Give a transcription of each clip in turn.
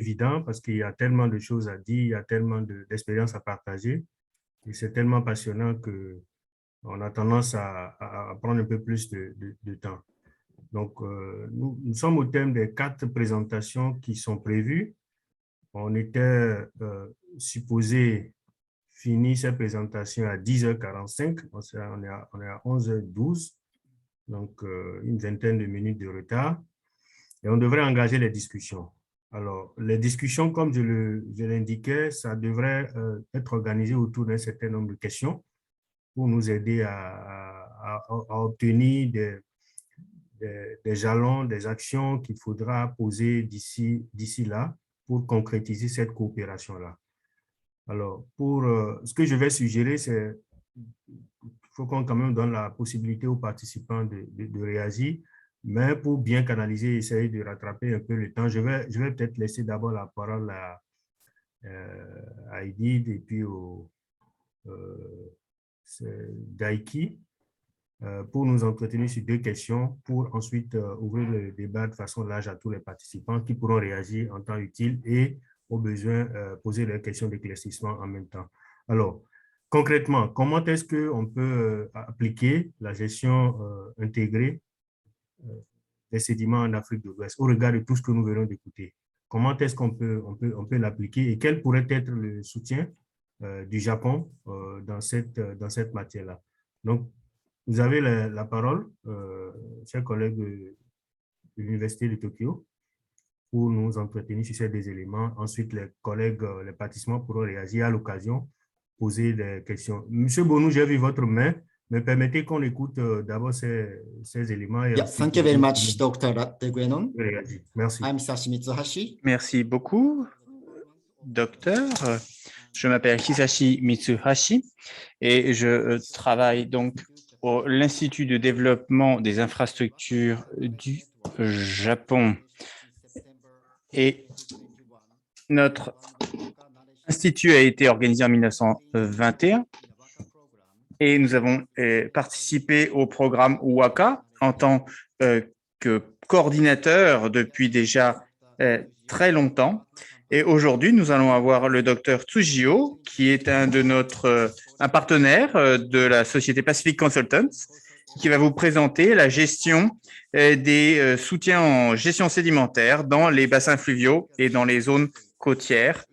évident parce qu'il y a tellement de choses à dire, il y a tellement d'expériences à partager et c'est tellement passionnant qu'on a tendance à prendre un peu plus de temps. Donc, nous sommes au thème des 4 présentations qui sont prévues. On était supposé finir cette présentation à 10h45, on est à 11h12, donc une vingtaine de minutes de retard, et on devrait engager les discussions. Alors, les discussions, comme je l'indiquais, ça devrait être organisé autour d'un certain nombre de questions pour nous aider à obtenir des jalons, des actions qu'il faudra poser d'ici là pour concrétiser cette coopération-là. Alors, pour ce que je vais suggérer, c'est qu'il faut qu'on quand même donne la possibilité aux participants de réagir, mais pour bien canaliser et essayer de rattraper un peu le temps, je vais peut-être laisser d'abord la parole à Edith et puis au Daiki pour nous entretenir sur 2 questions, pour ensuite ouvrir le débat de façon large à tous les participants qui pourront réagir en temps utile et au besoin poser leurs questions d'éclaircissement en même temps. Alors, concrètement, comment est-ce qu'on peut appliquer la gestion intégrée des sédiments en Afrique de l'Ouest au regard de tout ce que nous venons d'écouter? Comment est-ce qu'on peut l'appliquer et quel pourrait être le soutien du Japon dans cette matière-là? Donc, vous avez la parole, chers collègues de l'Université de Tokyo, pour nous entretenir sur ces 2 éléments. Ensuite, les collègues, les participants pourront réagir à l'occasion, poser des questions. Monsieur Bonou, j'ai vu votre main, mais permettez qu'on écoute d'abord ces éléments. Et Thank you very much, Dr. Deguenon. Merci. I'm Hisashi Mitsuhashi. Merci beaucoup, docteur. Je m'appelle Hisashi Mitsuhashi et je travaille donc à l'Institut de développement des infrastructures du Japon. Et notre institut a été organisé en 1921 et nous avons participé au programme WAKA en tant que coordinateur depuis déjà très longtemps. Et aujourd'hui, nous allons avoir le docteur Tsujio, qui est un partenaire de la société Pacific Consultants, qui va vous présenter la gestion des soutiens en gestion sédimentaire dans les bassins fluviaux et dans les zones côtières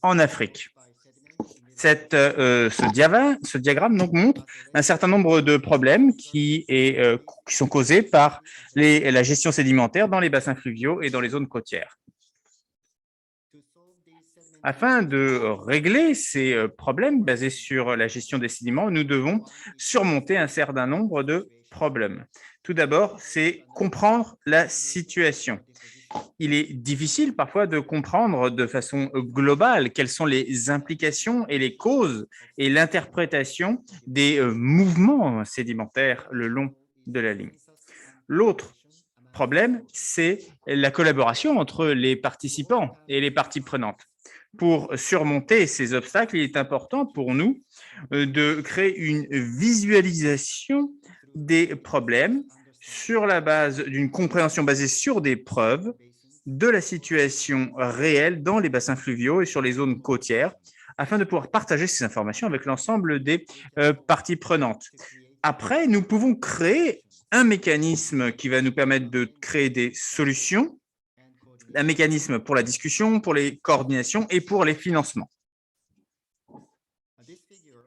en Afrique. Ce diagramme donc montre un certain nombre de problèmes qui sont causés par la gestion sédimentaire dans les bassins fluviaux et dans les zones côtières. Afin de régler ces problèmes basés sur la gestion des sédiments, nous devons surmonter un certain nombre de problèmes. Tout d'abord, c'est comprendre la situation. Il est difficile parfois de comprendre de façon globale quelles sont les implications et les causes et l'interprétation des mouvements sédimentaires le long de la ligne. L'autre problème, c'est la collaboration entre les participants et les parties prenantes. Pour surmonter ces obstacles, il est important pour nous de créer une visualisation des problèmes sur la base d'une compréhension basée sur des preuves de la situation réelle dans les bassins fluviaux et sur les zones côtières, afin de pouvoir partager ces informations avec l'ensemble des parties prenantes. Après, nous pouvons créer un mécanisme qui va nous permettre de créer des solutions, un mécanisme pour la discussion, pour les coordinations et pour les financements.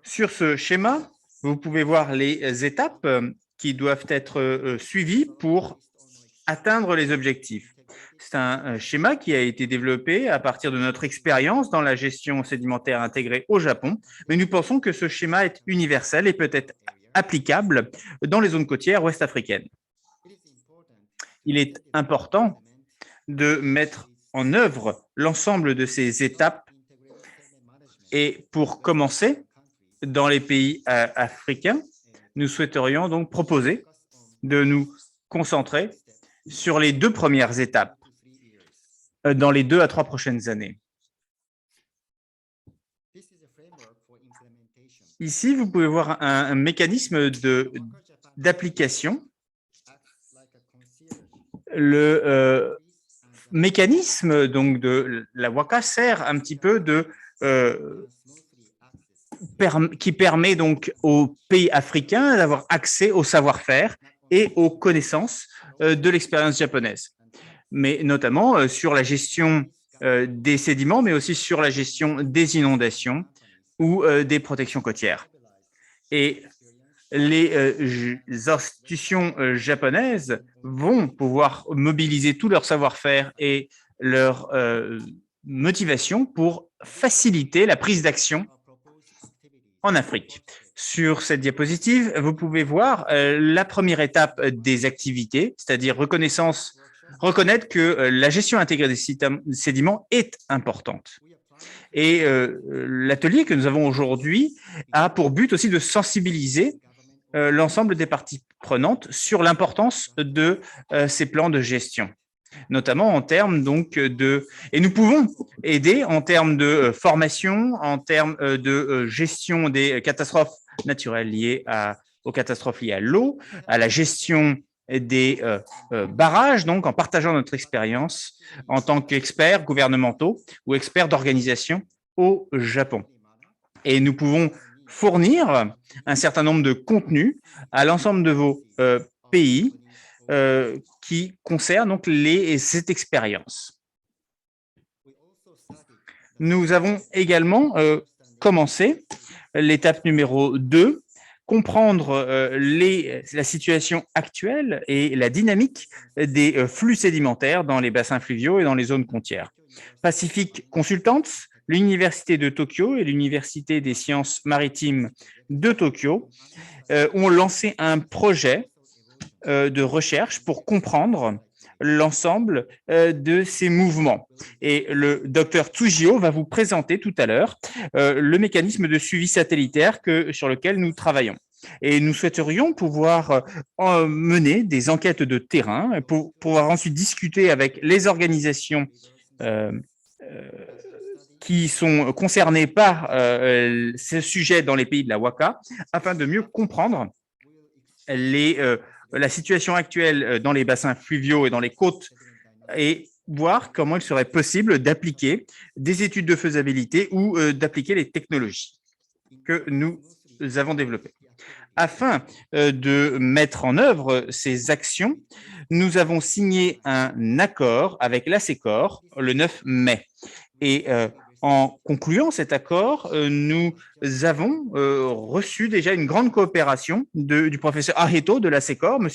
Sur ce schéma, vous pouvez voir les étapes qui doivent être suivies pour atteindre les objectifs. C'est un schéma qui a été développé à partir de notre expérience dans la gestion sédimentaire intégrée au Japon, mais nous pensons que ce schéma est universel et peut être applicable dans les zones côtières ouest-africaines. Il est important de mettre en œuvre l'ensemble de ces étapes et pour commencer, dans les pays africains, nous souhaiterions donc proposer de nous concentrer sur les 2 premières étapes dans les 2 à 3 prochaines années. Ici, vous pouvez voir un mécanisme d'application. Le mécanisme donc de la WACA sert un petit peu qui permet donc aux pays africains d'avoir accès au savoir-faire et aux connaissances de l'expérience japonaise, mais notamment sur la gestion des sédiments, mais aussi sur la gestion des inondations ou des protections côtières. Et les institutions japonaises vont pouvoir mobiliser tout leur savoir-faire et leur motivation pour faciliter la prise d'action en Afrique. Sur cette diapositive, vous pouvez voir la première étape des activités, c'est-à-dire reconnaître que la gestion intégrée des sédiments est importante. Et l'atelier que nous avons aujourd'hui a pour but aussi de sensibiliser l'ensemble des parties prenantes sur l'importance de ces plans de gestion, notamment en termes donc et nous pouvons aider en termes de formation, en termes de gestion des catastrophes naturelles liées aux catastrophes liées à l'eau, à la gestion des barrages, donc en partageant notre expérience en tant qu'experts gouvernementaux ou experts d'organisation au Japon. Et nous pouvons fournir un certain nombre de contenus à l'ensemble de vos pays qui concernent donc cette expérience. Nous avons également commencé l'étape numéro 2, comprendre la situation actuelle et la dynamique des flux sédimentaires dans les bassins fluviaux et dans les zones côtières. Pacific Consultants, l'Université de Tokyo et l'Université des sciences maritimes de Tokyo ont lancé un projet de recherche pour comprendre l'ensemble de ces mouvements. Et le docteur Tsujio va vous présenter tout à l'heure le mécanisme de suivi satellitaire sur lequel nous travaillons. Et nous souhaiterions pouvoir mener des enquêtes de terrain pour pouvoir ensuite discuter avec les organisations qui sont concernés par ce sujet dans les pays de la WACA, afin de mieux comprendre la situation actuelle dans les bassins fluviaux et dans les côtes et voir comment il serait possible d'appliquer des études de faisabilité ou d'appliquer les technologies que nous avons développées. Afin de mettre en œuvre ces actions, nous avons signé un accord avec l'ASECOR le 9 mai. Et en concluant cet accord, nous avons reçu déjà une grande coopération du professeur Areto de l'ASECOR, M.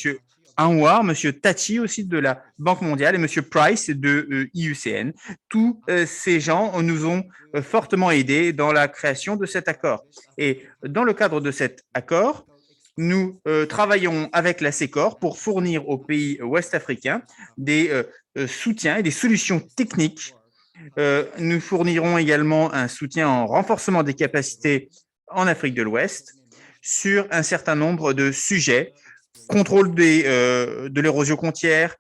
Anwar, M. Tachi aussi de la Banque mondiale et M. Price de IUCN. Tous ces gens nous ont fortement aidés dans la création de cet accord. Et dans le cadre de cet accord, nous travaillons avec l'ASECOR pour fournir aux pays ouest-africains des soutiens et des solutions techniques. Nous fournirons également un soutien en renforcement des capacités en Afrique de l'Ouest sur un certain nombre de sujets, contrôle de l'érosion côtière,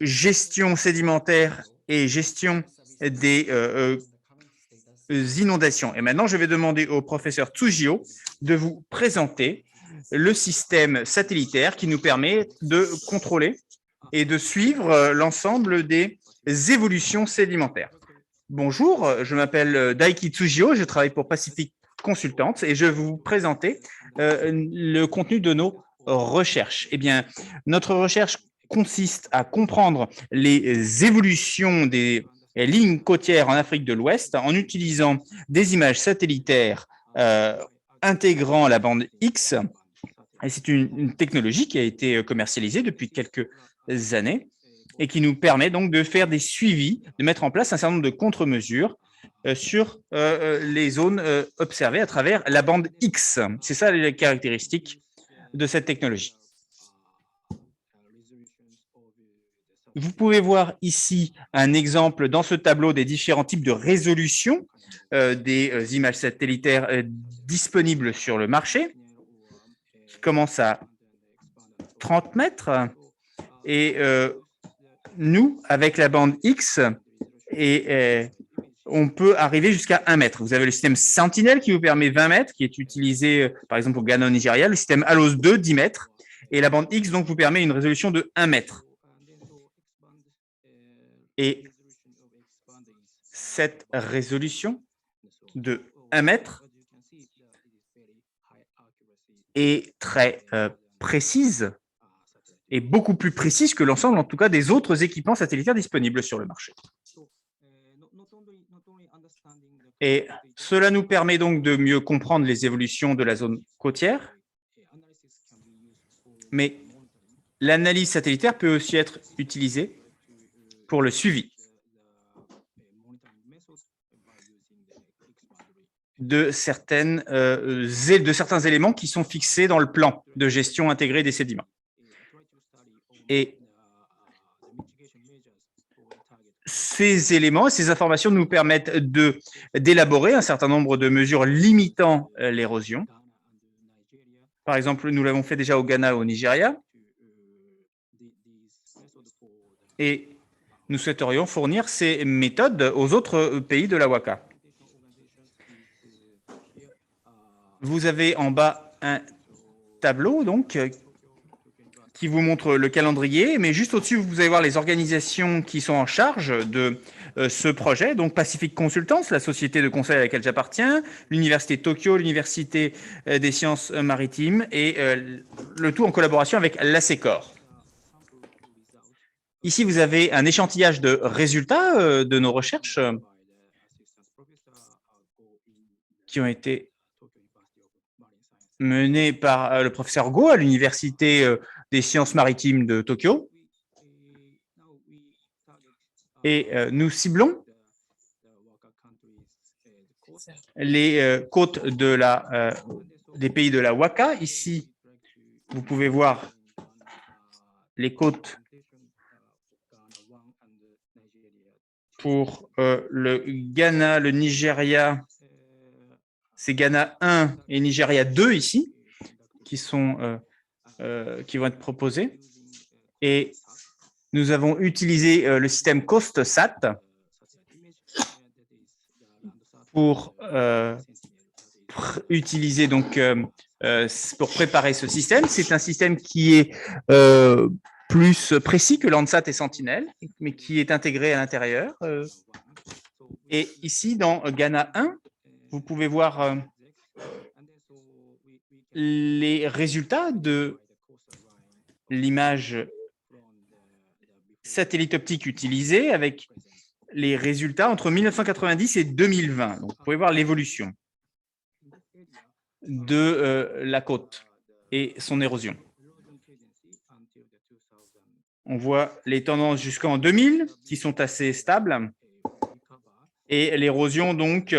gestion sédimentaire et gestion des inondations. Et maintenant, je vais demander au professeur Tsujio de vous présenter le système satellitaire qui nous permet de contrôler et de suivre l'ensemble des évolutions sédimentaires. Bonjour, je m'appelle Daiki Tsujio, je travaille pour Pacific Consultants et je vais vous présenter le contenu de nos recherches. Eh bien, notre recherche consiste à comprendre les évolutions des lignes côtières en Afrique de l'Ouest en utilisant des images satellitaires intégrant la bande X. Et c'est une technologie qui a été commercialisée depuis quelques années et qui nous permet donc de faire des suivis, de mettre en place un certain nombre de contre-mesures sur les zones observées à travers la bande X. C'est ça les caractéristiques de cette technologie. Vous pouvez voir ici un exemple dans ce tableau des différents types de résolution des images satellitaires disponibles sur le marché, qui commence à 30 mètres et nous, avec la bande X, on peut arriver jusqu'à 1 mètre. Vous avez le système Sentinel qui vous permet 20 mètres, qui est utilisé par exemple au Ghana, au Nigeria, le système Halos 2, 10 mètres, et la bande X donc vous permet une résolution de 1 mètre. Et cette résolution de 1 mètre est très précise et beaucoup plus précise que l'ensemble, en tout cas, des autres équipements satellitaires disponibles sur le marché. Et cela nous permet donc de mieux comprendre les évolutions de la zone côtière, mais l'analyse satellitaire peut aussi être utilisée pour le suivi de certains éléments qui sont fixés dans le plan de gestion intégrée des sédiments. Et ces éléments, ces informations nous permettent d'élaborer un certain nombre de mesures limitant l'érosion. Par exemple, nous l'avons fait déjà au Ghana et au Nigeria. Et nous souhaiterions fournir ces méthodes aux autres pays de la WACA. Vous avez en bas un tableau donc, qui vous montre le calendrier, mais juste au-dessus, vous allez voir les organisations qui sont en charge de ce projet. Donc, Pacific Consultants, la société de conseil à laquelle j'appartiens, l'Université de Tokyo, l'Université des sciences maritimes et le tout en collaboration avec l'ASECOR. Ici, vous avez un échantillage de résultats de nos recherches qui ont été menées par le professeur Go à l'Université des sciences maritimes de Tokyo. Et nous ciblons les côtes des pays de la WACA. Ici, vous pouvez voir les côtes pour le Ghana, le Nigeria, c'est Ghana 1 et Nigeria 2 ici, qui vont être proposés. Et nous avons utilisé le système COST-SAT pour utiliser donc pour préparer ce système. C'est un système qui est plus précis que Landsat et Sentinel, mais qui est intégré à l'intérieur. Et ici, dans Ghana 1, vous pouvez voir les résultats de l'image satellite optique utilisée avec les résultats entre 1990 et 2020. Donc, vous pouvez voir l'évolution de la côte et son érosion. On voit les tendances jusqu'en 2000 qui sont assez stables et l'érosion donc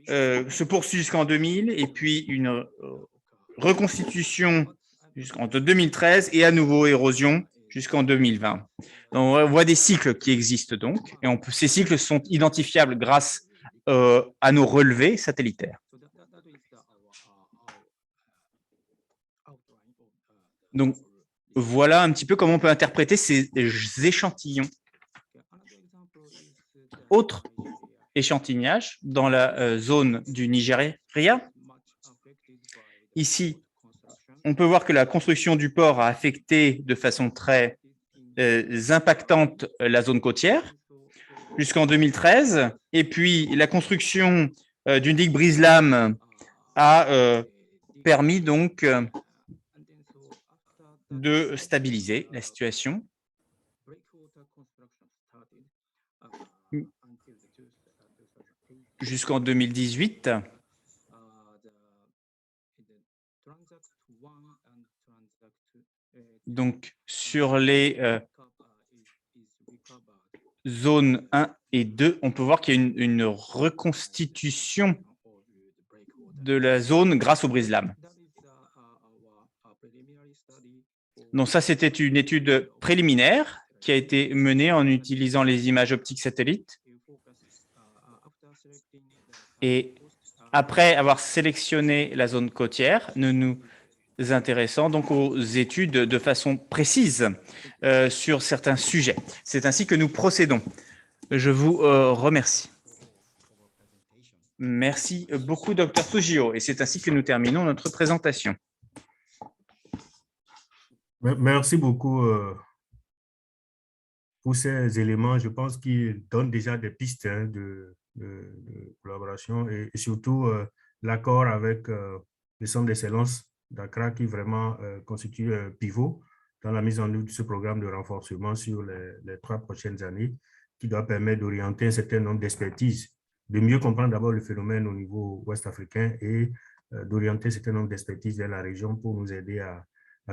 se poursuit jusqu'en 2000 et puis une reconstitution jusqu'en 2013 et à nouveau érosion jusqu'en 2020. Donc, on voit des cycles qui existent donc et ces cycles sont identifiables grâce à nos relevés satellitaires. Donc, voilà un petit peu comment on peut interpréter ces échantillons. Autre échantillonnage dans la zone du Nigeria. Ici, on peut voir que la construction du port a affecté de façon très impactante la zone côtière jusqu'en 2013. Et puis, la construction d'une digue brise-lames a permis donc de stabiliser la situation. Jusqu'en 2018. Donc, sur les zones 1 et 2, on peut voir qu'il y a une reconstitution de la zone grâce au brise-lames. Donc, ça, c'était une étude préliminaire qui a été menée en utilisant les images optiques satellites. Et après avoir sélectionné la zone côtière, nous nous intéressons donc aux études de façon précise sur certains sujets. C'est ainsi que nous procédons. Je vous remercie. Merci beaucoup, Dr Fujio. Et c'est ainsi que nous terminons notre présentation. Merci beaucoup, pour ces éléments, je pense qu'ils donnent déjà des pistes hein, de collaboration et surtout l'accord avec le Centre d'excellence d'Accra qui vraiment constitue un pivot dans la mise en œuvre de ce programme de renforcement sur les 3 prochaines années qui doit permettre d'orienter un certain nombre d'expertises, de mieux comprendre d'abord le phénomène au niveau ouest africain et d'orienter un certain nombre d'expertises vers la région pour nous aider à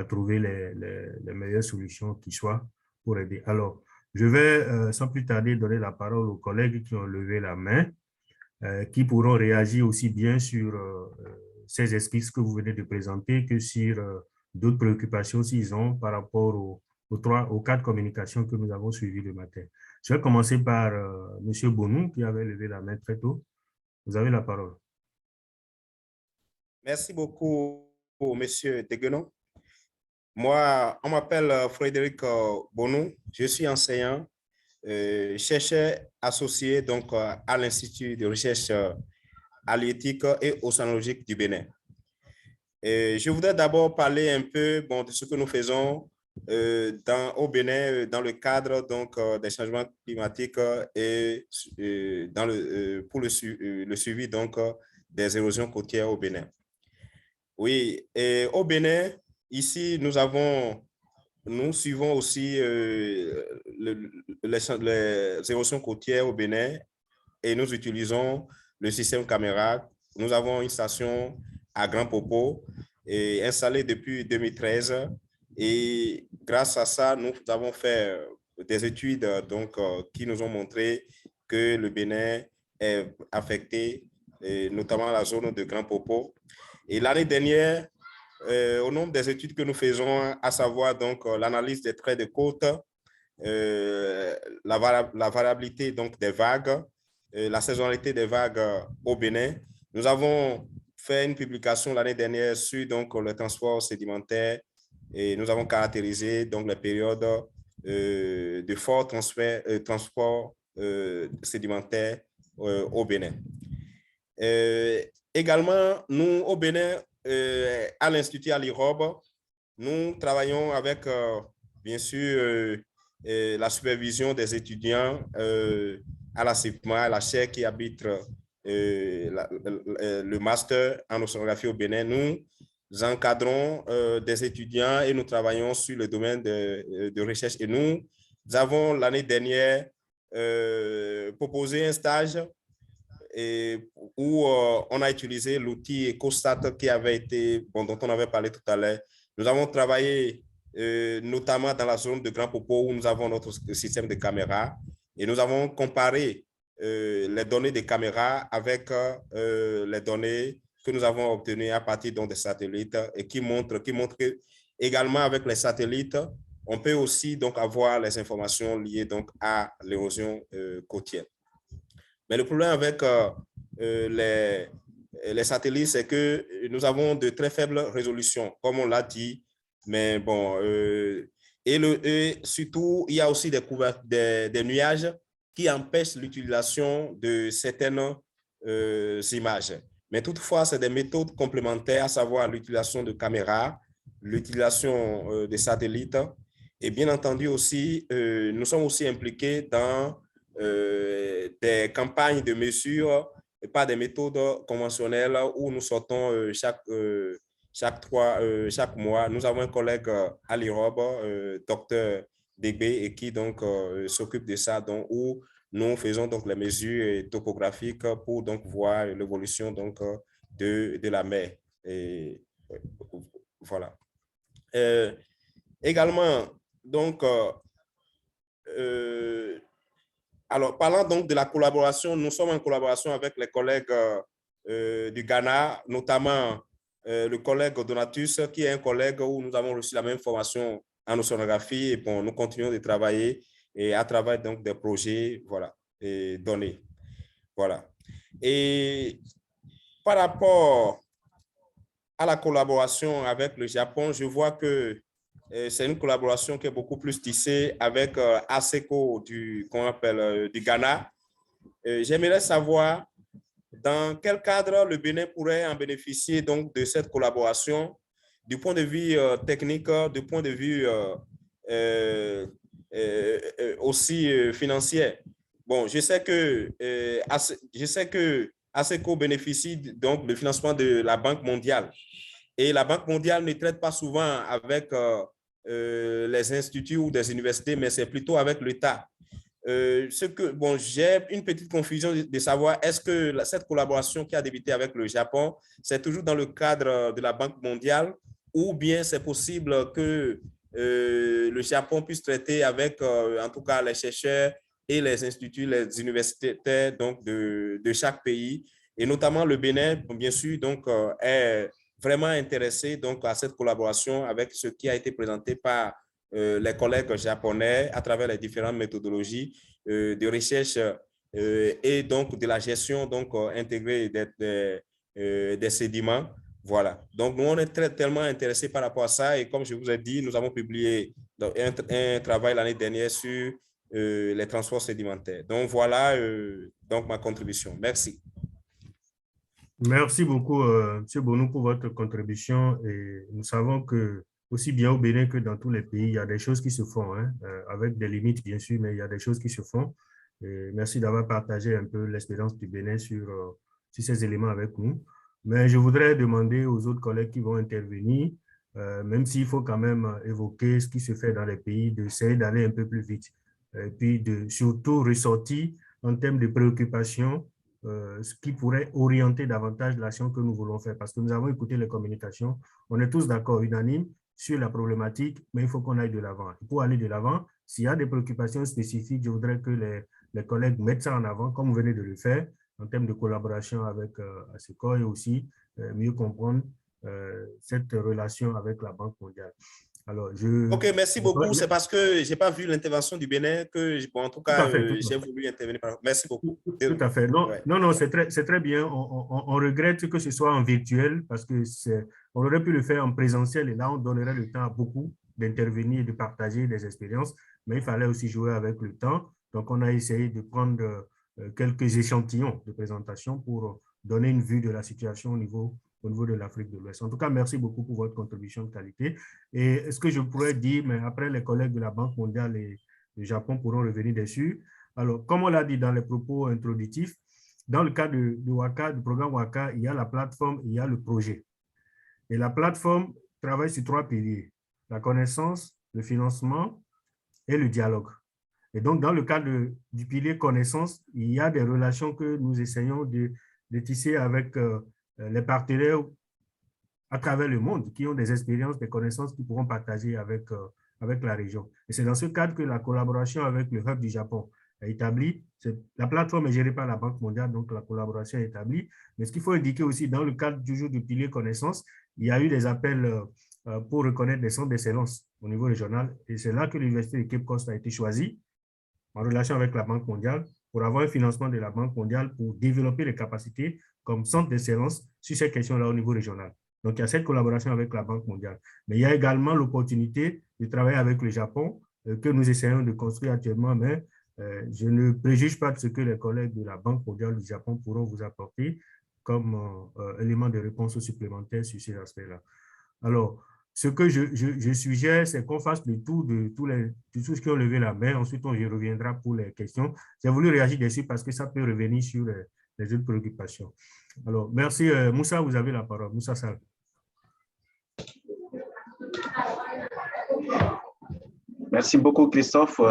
trouver les meilleures solutions qui soient pour aider. Alors, je vais sans plus tarder donner la parole aux collègues qui ont levé la main, qui pourront réagir aussi bien sur ces esquisses que vous venez de présenter que sur d'autres préoccupations s'ils ont par rapport aux 4 communications que nous avons suivies le matin. Je vais commencer par M. Bonou qui avait levé la main très tôt. Vous avez la parole. Merci beaucoup, M. Deguenon. Moi, on m'appelle Frédéric Bonou. Je suis enseignant, chercheur associé donc, à l'Institut de recherche halieutique et océanologique du Bénin. Je voudrais d'abord parler un peu de ce que nous faisons au Bénin dans le cadre donc, des changements climatiques et pour le suivi donc, des érosions côtières au Bénin. Oui, et au Bénin, ici, nous suivons aussi les érosions côtières au Bénin et nous utilisons le système caméra. Nous avons une station à Grand Popo installée depuis 2013 et grâce à ça, nous avons fait des études donc, qui nous ont montré que le Bénin est affecté, et notamment la zone de Grand Popo. Et l'année dernière, au nombre des études que nous faisons, à savoir donc l'analyse des traits de côte, la variabilité donc des vagues, la saisonnalité des vagues au Bénin, nous avons fait une publication l'année dernière sur donc, le transport sédimentaire et nous avons caractérisé donc, les périodes de fort transport sédimentaire au Bénin. Également, nous, au Bénin, à l'Institut Alirobe, nous travaillons avec, bien sûr, la supervision des étudiants à la CIPMA, à la chaire qui arbitre le master en océanographie au Bénin. Nous encadrons des étudiants et nous travaillons sur le domaine de recherche. Et nous avons, l'année dernière, proposé un stage où on a utilisé l'outil EcoStat qui avait été, dont on avait parlé tout à l'heure. Nous avons travaillé notamment dans la zone de Grand Popo où nous avons notre système de caméras et nous avons comparé les données des caméras avec les données que nous avons obtenues à partir donc, des satellites et qui montrent que également avec les satellites, on peut aussi donc, avoir les informations liées donc, à l'érosion côtière. Mais le problème avec les satellites, c'est que nous avons de très faibles résolutions, comme on l'a dit. Mais bon, et surtout, il y a aussi des nuages qui empêchent l'utilisation de certaines images. Mais toutefois, c'est des méthodes complémentaires, à savoir l'utilisation de caméras, l'utilisation des satellites. Et bien entendu aussi, nous sommes aussi impliqués dans des campagnes de mesure et pas des méthodes conventionnelles où nous sortons chaque mois. Nous avons un collègue à l'Irobe, docteur Degbé, et qui donc s'occupe de ça, donc, où nous faisons donc les mesures topographiques pour donc voir l'évolution donc de la mer. Et voilà. Également, donc, alors, parlant donc de la collaboration, nous sommes en collaboration avec les collègues du Ghana, notamment le collègue Donatus, qui est un collègue où nous avons reçu la même formation en océanographie et bon, nous continuons de travailler et à travers donc des projets, voilà, et donnés. Voilà. Et par rapport à la collaboration avec le Japon, je vois que c'est une collaboration qui est beaucoup plus tissée avec ASECO qu'on appelle du Ghana. J'aimerais savoir dans quel cadre le Bénin pourrait en bénéficier donc de cette collaboration du point de vue technique, du point de vue aussi financières. Bon, je sais que ASECO bénéficie donc du financement de la Banque mondiale. Et la Banque mondiale ne traite pas souvent avec les instituts ou des universités, mais c'est plutôt avec l'État. J'ai une petite confusion de savoir, est-ce que cette collaboration qui a débuté avec le Japon, c'est toujours dans le cadre de la Banque mondiale ou bien c'est possible que le Japon puisse traiter avec, en tout cas, les chercheurs et les instituts, les universités donc, de chaque pays, et notamment le Bénin, bien sûr, donc, est vraiment intéressé donc, à cette collaboration avec ce qui a été présenté par les collègues japonais à travers les différentes méthodologies de recherche et donc de la gestion donc, intégrée des sédiments. Voilà. Donc, nous, on est tellement intéressés par rapport à ça. Et comme je vous ai dit, nous avons publié un travail l'année dernière sur les transports sédimentaires. Donc, voilà donc ma contribution. Merci. Merci beaucoup, M. Bonou, pour votre contribution. Et nous savons que, aussi bien au Bénin que dans tous les pays, il y a des choses qui se font, hein, avec des limites, bien sûr, mais il y a des choses qui se font. Et merci d'avoir partagé un peu l'expérience du Bénin sur ces éléments avec nous. Mais je voudrais demander aux autres collègues qui vont intervenir, même s'il faut quand même évoquer ce qui se fait dans les pays, d'essayer d'aller un peu plus vite. Et puis de surtout ressortir en termes de préoccupation ce qui pourrait orienter davantage l'action que nous voulons faire. Parce que nous avons écouté les communications, on est tous d'accord, unanimes, sur la problématique, mais il faut qu'on aille de l'avant. Pour aller de l'avant, s'il y a des préoccupations spécifiques, je voudrais que les collègues mettent ça en avant, comme vous venez de le faire, en termes de collaboration avec ASECO et aussi mieux comprendre cette relation avec la Banque mondiale. Alors, OK, merci beaucoup. C'est parce que je n'ai pas vu l'intervention du Bénin que, bon, en tout cas, j'ai voulu intervenir. Merci beaucoup. Tout à fait. Non, ouais. Non, c'est très bien. On regrette que ce soit en virtuel parce que on aurait pu le faire en présentiel et là, on donnerait le temps à beaucoup d'intervenir et de partager des expériences, mais il fallait aussi jouer avec le temps. Donc, on a essayé de prendre quelques échantillons de présentation pour donner une vue de la situation au niveau de l'Afrique de l'Ouest. En tout cas, merci beaucoup pour votre contribution de qualité. Et ce que je pourrais dire, mais après, les collègues de la Banque mondiale et du Japon pourront revenir dessus. Alors, comme on l'a dit dans les propos introductifs, dans le cas de WACA, du programme WACA, il y a la plateforme, il y a le projet. Et la plateforme travaille sur 3 piliers, la connaissance, le financement et le dialogue. Et donc, dans le cas du pilier connaissance, il y a des relations que nous essayons de tisser avec les partenaires à travers le monde qui ont des expériences, des connaissances qu'ils pourront partager avec la région. Et c'est dans ce cadre que la collaboration avec le Hub du Japon est établie. La plateforme est gérée par la Banque mondiale, donc la collaboration est établie. Mais ce qu'il faut indiquer aussi, dans le cadre toujours du pilier connaissance, il y a eu des appels pour reconnaître des centres d'excellence au niveau régional. Et c'est là que l'Université de Cape Coast a été choisie en relation avec la Banque mondiale pour avoir un financement de la Banque mondiale pour développer les capacités comme centre d'excellence sur ces questions-là au niveau régional. Donc, il y a cette collaboration avec la Banque mondiale. Mais il y a également l'opportunité de travailler avec le Japon que nous essayons de construire actuellement, mais je ne préjuge pas de ce que les collègues de la Banque mondiale du Japon pourront vous apporter comme élément de réponse supplémentaire sur ces aspects-là. Alors, ce que je suggère, c'est qu'on fasse le tour de tous ceux qui ont levé la main. Ensuite, on y reviendra pour les questions. J'ai voulu réagir dessus parce que ça peut revenir sur les autres préoccupations. Alors, merci. Moussa, vous avez la parole. Moussa Sall. Merci beaucoup, Christophe.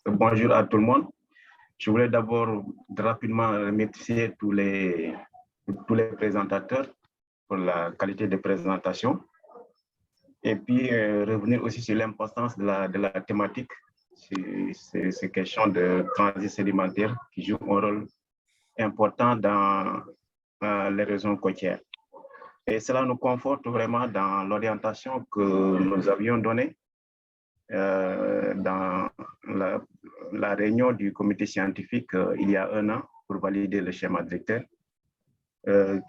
Bonjour à tout le monde. Je voulais d'abord rapidement remercier tous les présentateurs pour la qualité de présentation. Et puis, revenir aussi sur l'importance de la thématique, ces questions de transit sédimentaire qui jouent un rôle important dans les régions côtières. Et cela nous conforte vraiment dans l'orientation que nous avions donnée dans la réunion du comité scientifique il y a 1 an pour valider le schéma directeur,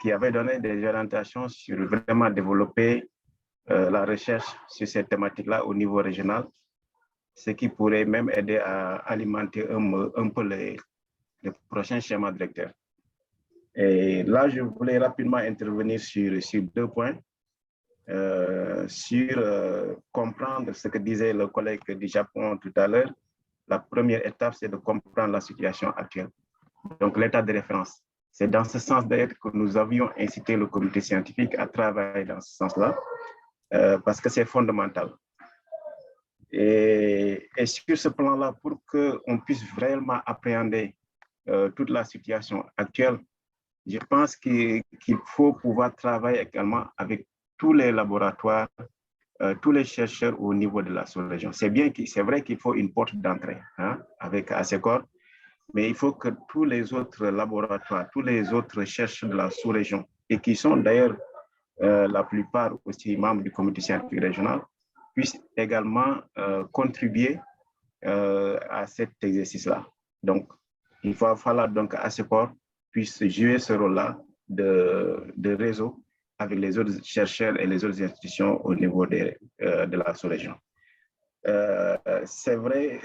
qui avait donné des orientations sur vraiment développer la recherche sur cette thématique-là au niveau régional, ce qui pourrait même aider à alimenter un peu les prochains schémas directeurs. Et là, je voulais rapidement intervenir sur 2 points. Sur comprendre ce que disait le collègue du Japon tout à l'heure, la première étape, c'est de comprendre la situation actuelle. Donc, l'état de référence. C'est dans ce sens d'ailleurs que nous avions incité le comité scientifique à travailler dans ce sens-là, parce que c'est fondamental. Et sur ce plan-là, pour qu'on puisse vraiment appréhender toute la situation actuelle, je pense qu'il faut pouvoir travailler également avec tous les laboratoires, tous les chercheurs au niveau de la sous-région. C'est vrai qu'il faut une porte d'entrée avec ASECOR, mais il faut que tous les autres laboratoires, tous les autres chercheurs de la sous-région, et qui sont d'ailleurs la plupart aussi membres du comité scientifique régional, puissent également contribuer à cet exercice-là. Donc, il va falloir donc ASECOR puisse jouer ce rôle-là de réseau avec les autres chercheurs et les autres institutions au niveau de la sous-région. C'est vrai,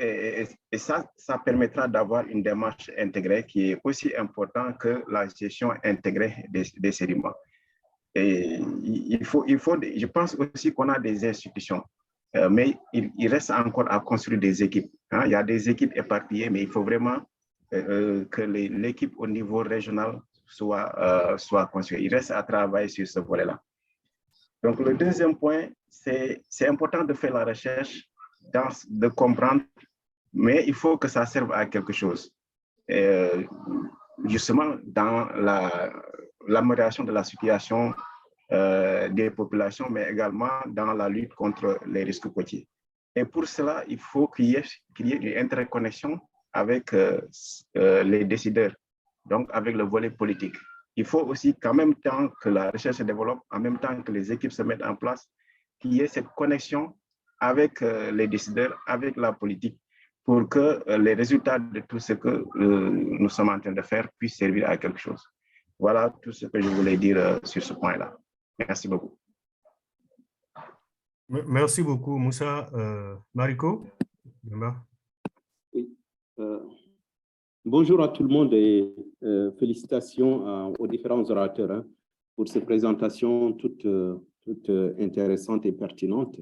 et ça permettra d'avoir une démarche intégrée qui est aussi importante que la gestion intégrée des sédiments. Et je pense aussi qu'on a des institutions, mais il reste encore à construire des équipes. Il y a des équipes éparpillées, mais il faut vraiment que l'équipe au niveau régional soit construite. Il reste à travailler sur ce volet-là. Donc, le deuxième point, c'est important de faire la recherche, de comprendre, mais il faut que ça serve à quelque chose. Justement, dans l'amélioration de la situation des populations, mais également dans la lutte contre les risques côtiers. Et pour cela, il faut qu'il y ait une interconnexion avec les décideurs, donc avec le volet politique. Il faut aussi qu'en même temps que la recherche se développe, en même temps que les équipes se mettent en place, qu'il y ait cette connexion avec les décideurs, avec la politique, pour que les résultats de tout ce que nous sommes en train de faire puissent servir à quelque chose. Voilà tout ce que je voulais dire sur ce point-là. Merci beaucoup. Merci beaucoup, Moussa. Mariko? Oui. Bonjour à tout le monde et félicitations aux différents orateurs pour ces présentations toutes intéressantes et pertinentes.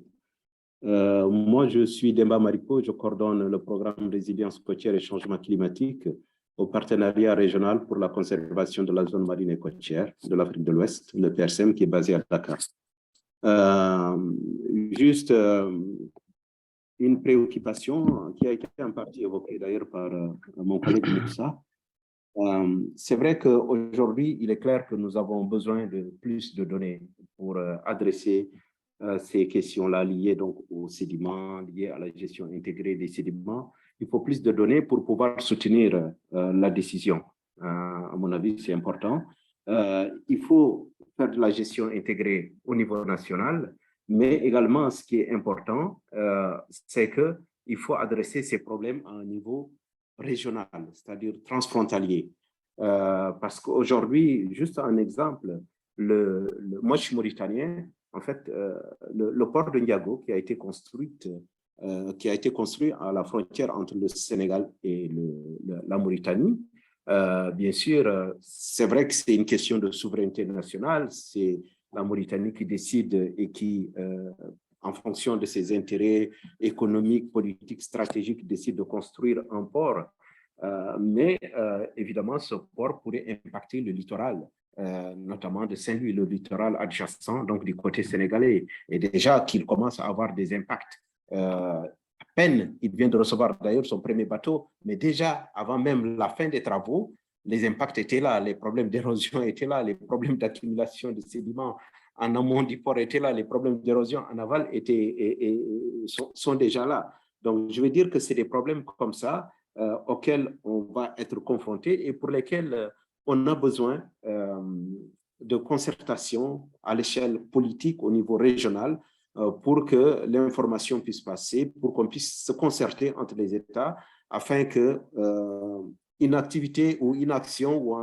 Moi, je suis Demba Mariko, je coordonne le programme Résilience côtière et changement climatique au partenariat régional pour la conservation de la zone marine et côtière de l'Afrique de l'Ouest, le PRCM, qui est basé à Dakar. Juste une préoccupation qui a été en partie évoquée d'ailleurs par mon collègue Moussa. C'est vrai qu'aujourd'hui, il est clair que nous avons besoin de plus de données pour adresser ces questions-là liées donc aux sédiments, liées à la gestion intégrée des sédiments. Il faut plus de données pour pouvoir soutenir la décision. À mon avis, c'est important. Il faut faire de la gestion intégrée au niveau national, mais également, ce qui est important, c'est qu'il faut adresser ces problèmes à un niveau régional, c'est-à-dire transfrontalier. Parce qu'aujourd'hui, juste un exemple, moi je suis mauritanien, en fait, le port de Ndiago qui a été construit à la frontière entre le Sénégal et la Mauritanie. Bien sûr, c'est vrai que c'est une question de souveraineté nationale, c'est la Mauritanie qui décide et qui, en fonction de ses intérêts économiques, politiques, stratégiques, décide de construire un port. Mais évidemment, ce port pourrait impacter le littoral, notamment de Saint-Louis, le littoral adjacent, donc du côté sénégalais. Et déjà qu'il commence à avoir des impacts. À peine, il vient de recevoir d'ailleurs son premier bateau, mais déjà, avant même la fin des travaux, les impacts étaient là, les problèmes d'érosion étaient là, les problèmes d'accumulation de sédiments en amont du port étaient là, les problèmes d'érosion en aval sont déjà là. Donc, je veux dire que c'est des problèmes comme ça auxquels on va être confronté et pour lesquels on a besoin de concertation à l'échelle politique au niveau régional pour que l'information puisse passer, pour qu'on puisse se concerter entre les États afin que une activité ou une action ou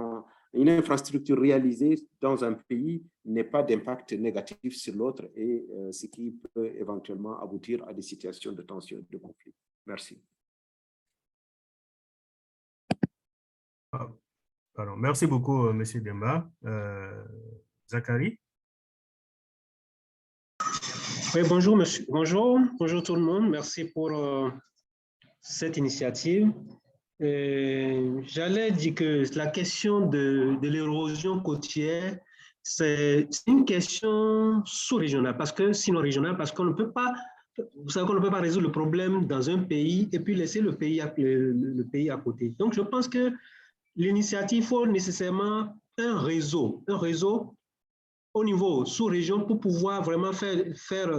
une infrastructure réalisée dans un pays n'ait pas d'impact négatif sur l'autre et ce qui peut éventuellement aboutir à des situations de tension et de conflit. Merci. Pardon. Merci beaucoup, M. Demba. Zachary? Oui, bonjour, monsieur. Bonjour tout le monde. Merci pour cette initiative. J'allais dire que la question de l'érosion côtière, c'est une question sous-régionale, sinon régionale, parce qu'on ne peut pas, vous savez qu'on ne peut pas résoudre le problème dans un pays et puis laisser le pays à côté. Donc, je pense que l'initiative, il faut nécessairement un réseau au niveau sous-région pour pouvoir vraiment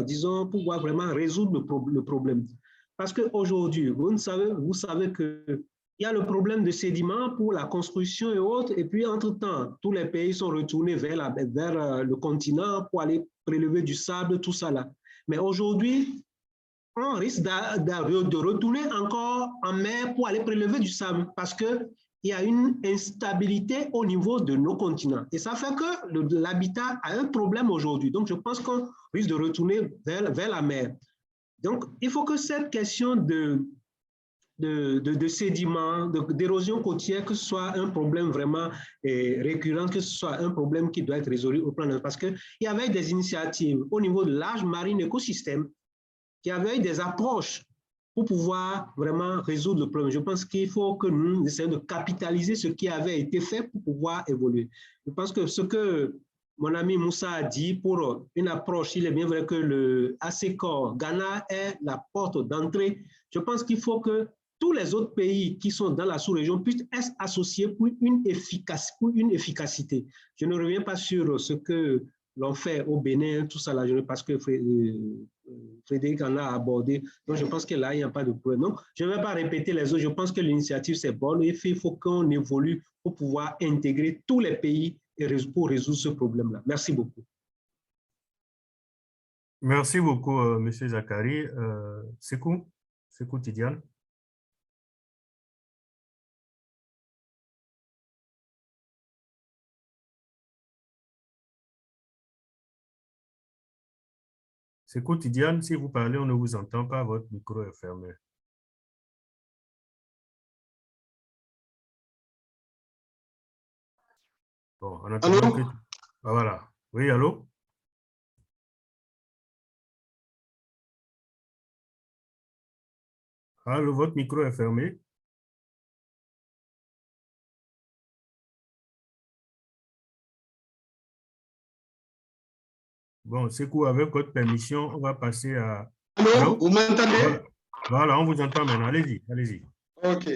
disons, pouvoir vraiment résoudre le problème. Parce qu'aujourd'hui, vous savez qu'il y a le problème de sédiments pour la construction et autres, et puis entre-temps, tous les pays sont retournés vers le continent pour aller prélever du sable, tout ça là. Mais aujourd'hui, on risque de retourner encore en mer pour aller prélever du sable parce qu'il y a une instabilité au niveau de nos continents. Et ça fait que l'habitat a un problème aujourd'hui. Donc, je pense qu'on risque de retourner vers la mer. Donc, il faut que cette question de sédiments, d'érosion côtière, que ce soit un problème vraiment récurrent, que ce soit un problème qui doit être résolu au plan, parce qu'il y avait des initiatives au niveau de l'âge marine écosystème qui avaient des approches pour pouvoir vraiment résoudre le problème. Je pense qu'il faut que nous essayions de capitaliser ce qui avait été fait pour pouvoir évoluer. Je pense que ce que mon ami Moussa a dit pour une approche, il est bien vrai que le ASECOR, Ghana est la porte d'entrée. Je pense qu'il faut que tous les autres pays qui sont dans la sous-région puissent être associés pour une efficacité. Je ne reviens pas sur ce que l'on fait au Bénin, tout ça là, parce que Frédéric en a abordé. Donc, je pense que là, il n'y a pas de problème. Donc, je ne vais pas répéter les autres. Je pense que l'initiative, c'est bonne. Il faut qu'on évolue pour pouvoir intégrer tous les pays pour résoudre ce problème-là. Merci beaucoup. Merci beaucoup, M. Zakari. Sekou Tidiane. Sekou Tidiane, si vous parlez, on ne vous entend pas, votre micro est fermé. Bon, en attendant que... Ah, voilà. Oui, allô? Allô, votre micro est fermé. Bon, Sekou, avec votre permission, on va passer à... Allô, vous m'entendez? Voilà, on vous entend maintenant. Allez-y, allez-y. OK.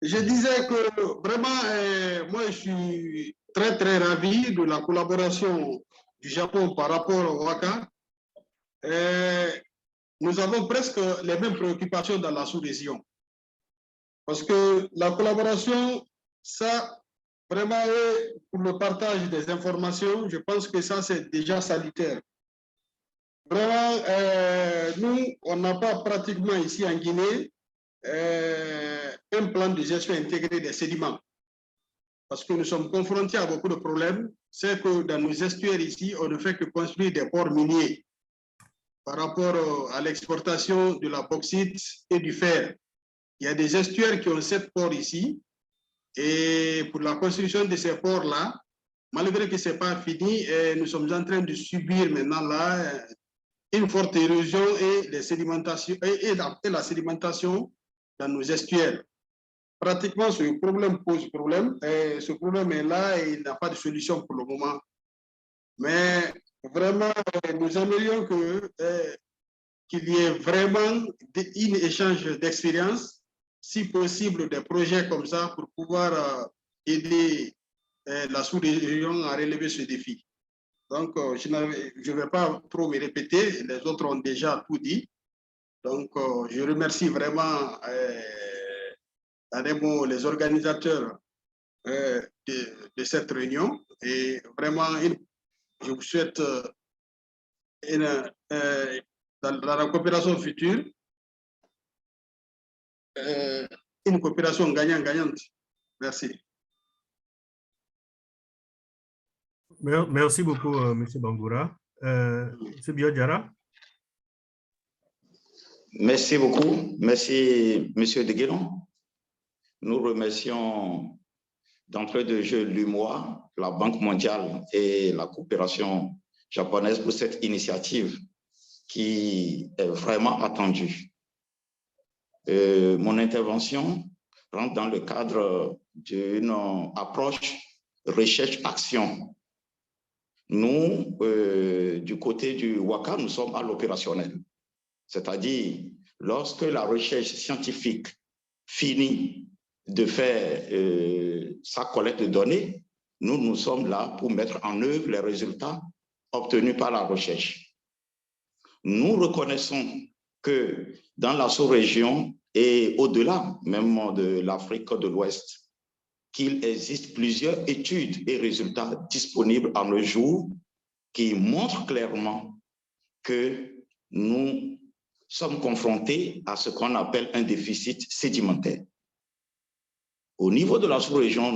Je disais que vraiment, moi, je suis très, très ravi de la collaboration du Japon par rapport au WACA. Nous avons presque les mêmes préoccupations dans la sous-région. Parce que la collaboration, ça, vraiment, pour le partage des informations, je pense que ça, c'est déjà salutaire. Vraiment, nous, on n'a pas pratiquement ici en Guinée un plan de gestion intégrée des sédiments. Parce que nous sommes confrontés à beaucoup de problèmes. C'est que dans nos estuaires ici, on ne fait que construire des ports miniers par rapport à l'exportation de la bauxite et du fer. Il y a des estuaires qui ont 7 ports ici. Et pour la construction de ces ports-là, malgré que ce n'est pas fini, nous sommes en train de subir maintenant là une forte érosion et la sédimentation dans nos estuaires. Pratiquement, ce problème pose problème. Et ce problème est là et il n'a pas de solution pour le moment. Mais vraiment, nous aimerions qu'il y ait vraiment un échange d'expérience, si possible des projets comme ça pour pouvoir aider la sous-région à relever ce défi. Donc, je ne vais pas trop me répéter, les autres ont déjà tout dit. Donc, je remercie vraiment les organisateurs de cette réunion et vraiment, je vous souhaite dans la coopération future, une coopération gagnant-gagnante. Merci. Merci beaucoup, M. Bangoura. M. Biodjara. Merci beaucoup. Merci, M. Deguenon. Nous remercions d'entrée de jeu l'UMOA, la Banque mondiale et la coopération japonaise pour cette initiative qui est vraiment attendue. mon intervention rentre dans le cadre d'une approche recherche-action. Nous, du côté du WACA, nous sommes à l'opérationnel. C'est-à-dire, lorsque la recherche scientifique finit de faire sa collecte de données, nous sommes là pour mettre en œuvre les résultats obtenus par la recherche. Nous reconnaissons que dans la sous-région et au-delà même de l'Afrique de l'Ouest, qu'il existe plusieurs études et résultats disponibles en nos jours qui montrent clairement que nous sommes confrontés à ce qu'on appelle un déficit sédimentaire. Au niveau de la sous-région,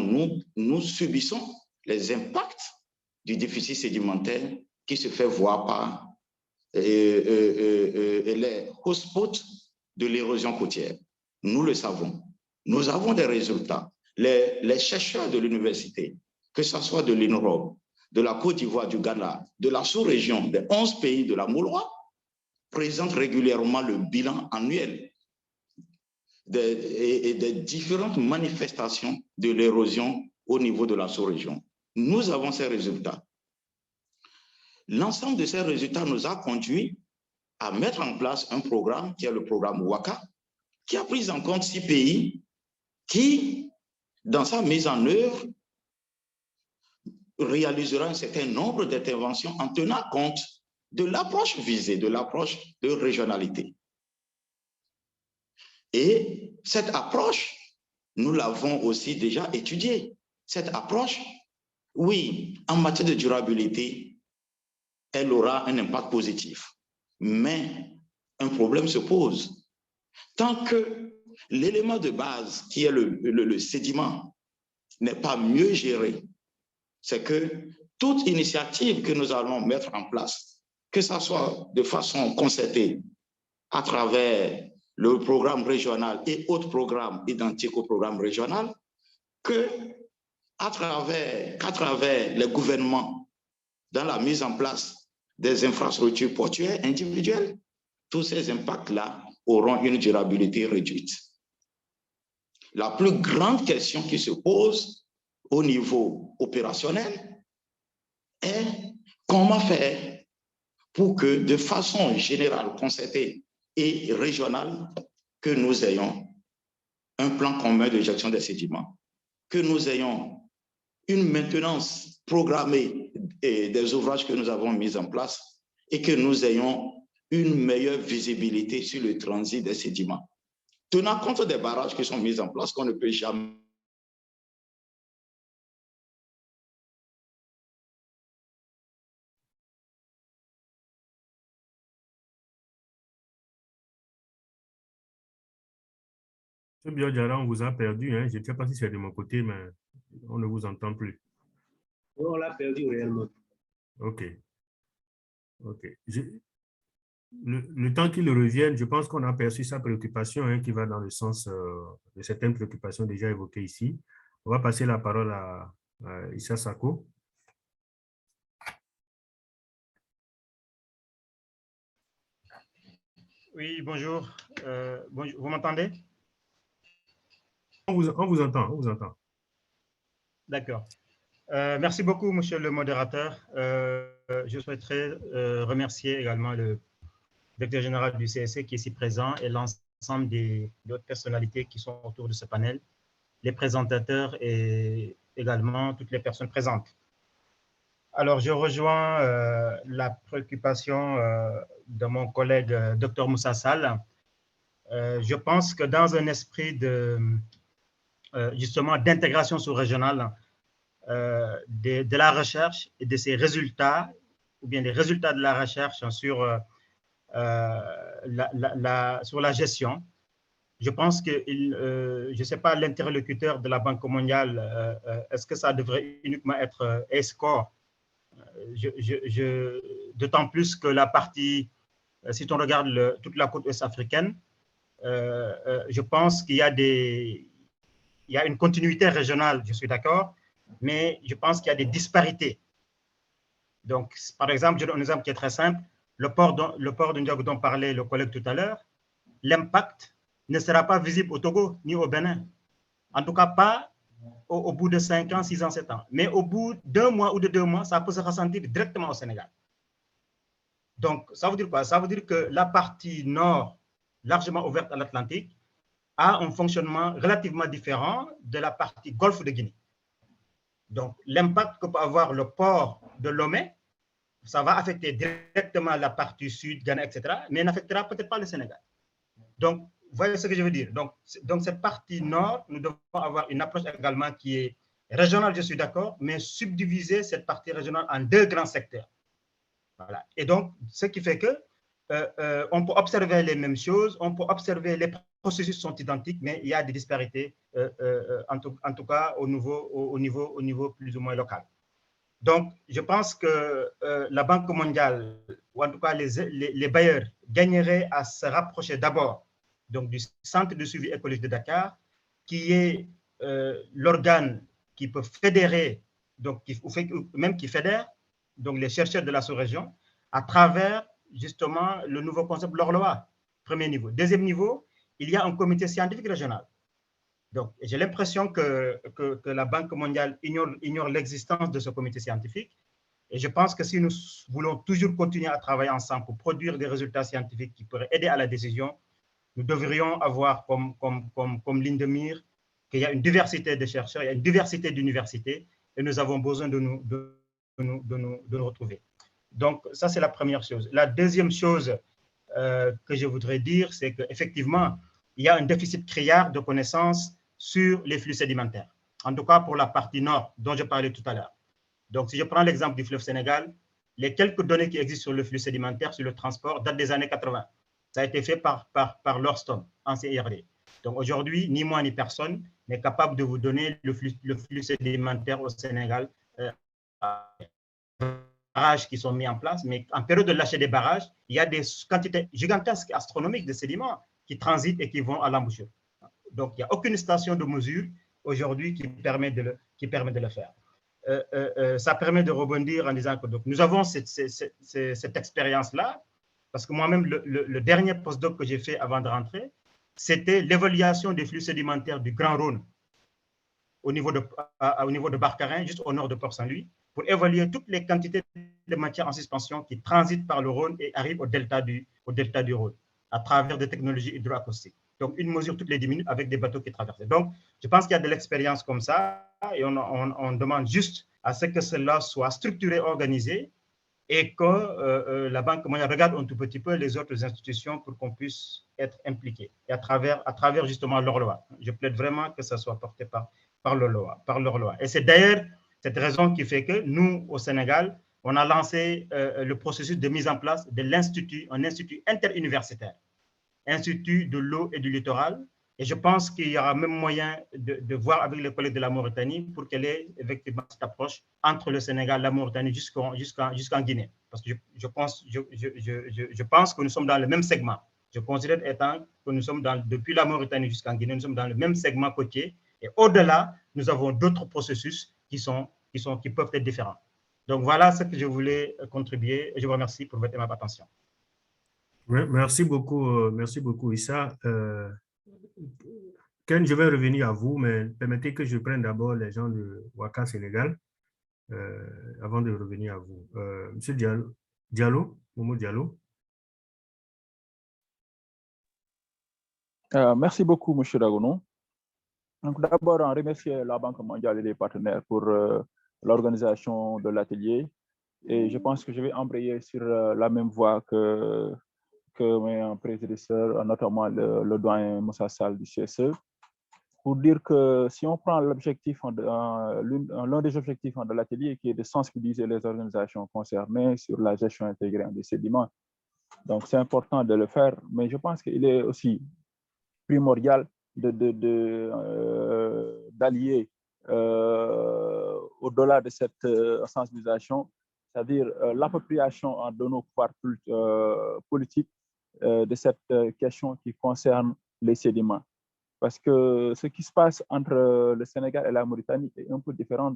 nous subissons les impacts du déficit sédimentaire qui se fait voir par les hotspots de l'érosion côtière. Nous le savons. Nous avons des résultats. Les chercheurs de l'université, que ce soit de l'INROB, de la Côte d'Ivoire, du Ghana, de la sous-région, des 11 pays de la MOLOA, présentent régulièrement le bilan annuel des différentes manifestations de l'érosion au niveau de la sous-région. Nous avons ces résultats. L'ensemble de ces résultats nous a conduit à mettre en place un programme qui est le programme WACA, qui a pris en compte 6 pays qui, dans sa mise en œuvre, réalisera un certain nombre d'interventions en tenant compte de l'approche visée, de l'approche de régionalité. Et cette approche, nous l'avons aussi déjà étudiée. Cette approche, oui, en matière de durabilité, elle aura un impact positif. Mais un problème se pose. Tant que l'élément de base, qui est le sédiment, n'est pas mieux géré, c'est que toute initiative que nous allons mettre en place, que ce soit de façon concertée à travers le programme régional et autres programmes identiques au programme régional, qu'à travers les gouvernements dans la mise en place des infrastructures portuaires individuelles, tous ces impacts-là auront une durabilité réduite. La plus grande question qui se pose au niveau opérationnel est comment faire pour que, de façon générale, concertée et régionale, que nous ayons un plan commun de gestion des sédiments, que nous ayons une maintenance programmée des ouvrages que nous avons mis en place et que nous ayons une meilleure visibilité sur le transit des sédiments. Tenant compte des barrages qui sont mis en place, qu'on ne peut jamais M. Biodjara, on vous a perdu. Hein? Je ne sais pas si c'est de mon côté, mais on ne vous entend plus. On l'a perdu réellement. OK. OK. Le temps qu'il revienne, je pense qu'on a perçu sa préoccupation hein, qui va dans le sens de certaines préoccupations déjà évoquées ici. On va passer la parole à Issa Sako. Oui, bonjour. Bonjour. Vous m'entendez? On vous entend, on vous entend. D'accord. Merci beaucoup, monsieur le modérateur. Je souhaiterais remercier également le directeur général du CSC qui est ici présent et l'ensemble des autres personnalités qui sont autour de ce panel, les présentateurs et également toutes les personnes présentes. Alors, je rejoins la préoccupation de mon collègue Dr Moussa Sall. Je pense que dans un esprit de justement d'intégration sous-régionale de la recherche et de ses résultats, ou bien des résultats de la recherche sur la gestion. Je pense que, je ne sais pas, l'interlocuteur de la Banque mondiale, est-ce que ça devrait uniquement être ESCOR? D'autant plus que la partie, si on regarde toute la côte ouest africaine, je pense qu'il y a une continuité régionale, je suis d'accord, mais je pense qu'il y a des disparités. Donc, par exemple, je donne un exemple qui est très simple. Le port de Ndiago dont parlait le collègue tout à l'heure, l'impact ne sera pas visible au Togo ni au Bénin. En tout cas, pas au bout de 5 ans, 6 ans, 7 ans. Mais au bout d'1 mois ou de 2 mois, ça peut se ressentir directement au Sénégal. Donc, ça veut dire quoi? Ça veut dire que la partie nord, largement ouverte à l'Atlantique, a un fonctionnement relativement différent de la partie golfe de Guinée. Donc, l'impact que peut avoir le port de Lomé, ça va affecter directement la partie sud, Ghana, etc., mais n'affectera peut-être pas le Sénégal. Donc, vous voyez ce que je veux dire? Donc cette partie nord, nous devons avoir une approche également qui est régionale, je suis d'accord, mais subdiviser cette partie régionale en 2 grands secteurs. Voilà. Et donc, ce qui fait que on peut observer les mêmes choses, on peut observer les processus sont identiques, mais il y a des disparités, en tout cas au niveau plus ou moins local. Donc, je pense que la Banque mondiale, ou en tout cas les bailleurs, gagneraient à se rapprocher d'abord donc, du Centre de suivi écologique de Dakar, qui est l'organe qui peut fédérer, donc qui fédère donc les chercheurs de la sous-région à travers justement le nouveau concept l'Orloa, premier niveau. Deuxième niveau, il y a un comité scientifique régional. Donc, j'ai l'impression que la Banque mondiale ignore l'existence de ce comité scientifique. Et je pense que si nous voulons toujours continuer à travailler ensemble pour produire des résultats scientifiques qui pourraient aider à la décision, nous devrions avoir comme ligne de mire qu'il y a une diversité de chercheurs, il y a une diversité d'universités, et nous avons besoin de nous retrouver. Donc, ça, c'est la première chose. La deuxième chose que je voudrais dire, c'est qu'effectivement, il y a un déficit criard de connaissances sur les flux sédimentaires, en tout cas pour la partie nord dont je parlais tout à l'heure. Donc, si je prends l'exemple du fleuve Sénégal, les quelques données qui existent sur le flux sédimentaire, sur le transport, datent des années 80. Ça a été fait par l'Orston, ancien IRD. Donc, aujourd'hui, ni moi ni personne n'est capable de vous donner le flux sédimentaire au Sénégal, barrages qui sont mis en place, mais en période de lâcher des barrages, il y a des quantités gigantesques, astronomiques de sédiments qui transitent et qui vont à l'embouchure. Donc, il n'y a aucune station de mesure aujourd'hui qui permet de le faire. Ça permet de rebondir en disant que donc, nous avons cette expérience-là, parce que moi-même, le dernier postdoc que j'ai fait avant de rentrer, c'était l'évaluation des flux sédimentaires du Grand Rhône au niveau de Barcarin, juste au nord de Port-Saint-Louis, pour évaluer toutes les quantités de matière en suspension qui transitent par le Rhône et arrivent au delta du Rhône, à travers des technologies hydroacoustiques. Donc, une mesure toutes les 10 minutes avec des bateaux qui traversent. Donc, je pense qu'il y a de l'expérience comme ça, et on demande juste à ce que cela soit structuré, organisé, et que la Banque mondiale regarde un tout petit peu les autres institutions pour qu'on puisse être impliqué. Et à travers justement l'Orloa. Je plaide vraiment que ça soit porté par l'Orloa. Et c'est d'ailleurs cette raison qui fait que nous, au Sénégal, on a lancé le processus de mise en place de un institut interuniversitaire, Institut de l'eau et du littoral. Et je pense qu'il y aura même moyen de voir avec les collègues de la Mauritanie pour qu'elle ait effectivement cette approche entre le Sénégal, la Mauritanie jusqu'en Guinée. Parce que je pense que nous sommes dans le même segment. Je considère étant que nous sommes depuis la Mauritanie jusqu'en Guinée, nous sommes dans le même segment côtier. Et au-delà, nous avons d'autres processus qui peuvent être différents. Donc voilà ce que je voulais contribuer. Je vous remercie pour votre aimable attention. Merci beaucoup, Issa. Ken, je vais revenir à vous, mais permettez que je prenne d'abord les gens de Ouaka, Sénégal, avant de revenir à vous. Monsieur Diallo, Momo Diallo. Merci beaucoup, M. Dagono. D'abord, on remercie la Banque mondiale et les partenaires pour l'organisation de l'atelier. Et je pense que je vais embrayer sur la même voie que mes prédécesseurs, notamment le doyen Moussa Sall du CSE, pour dire que si on prend l'objectif, l'un des objectifs de l'atelier qui est de sensibiliser les organisations concernées sur la gestion intégrée des sédiments, donc c'est important de le faire, mais je pense qu'il est aussi primordial d'allier au-delà de cette sensibilisation, c'est-à-dire l'appropriation de nos pouvoirs politiques de cette question qui concerne les sédiments. Parce que ce qui se passe entre le Sénégal et la Mauritanie est un peu différent,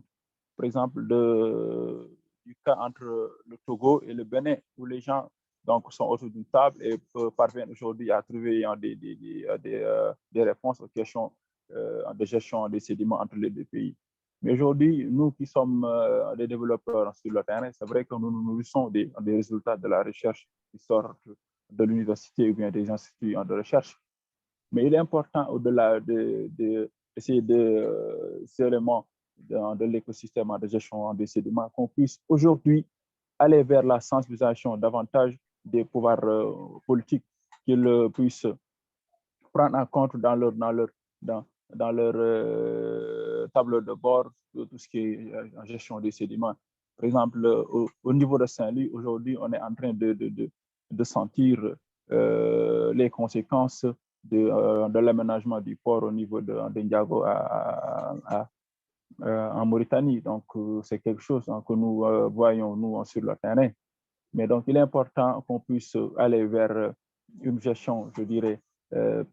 par exemple, du cas entre le Togo et le Bénin, où les gens donc, sont autour d'une table et parviennent aujourd'hui à trouver des réponses aux questions de gestion des sédiments entre les deux pays. Mais aujourd'hui, nous qui sommes des développeurs sur le terrain, c'est vrai que nous nous nourrissons des résultats de la recherche qui sortent de l'université ou bien des instituts de recherche. Mais il est important, au-delà de ces éléments de l'écosystème de gestion des sédiments, qu'on puisse aujourd'hui aller vers la sensibilisation davantage des pouvoirs politiques, qu'ils puissent prendre en compte dans leur tableau de bord de tout ce qui est en gestion des sédiments. Par exemple, au niveau de Saint-Louis, aujourd'hui, on est en train de sentir les conséquences de l'aménagement du port au niveau de Ndiago en Mauritanie. Donc, c'est quelque chose que nous voyons, nous, sur le terrain. Mais donc, il est important qu'on puisse aller vers une gestion, je dirais,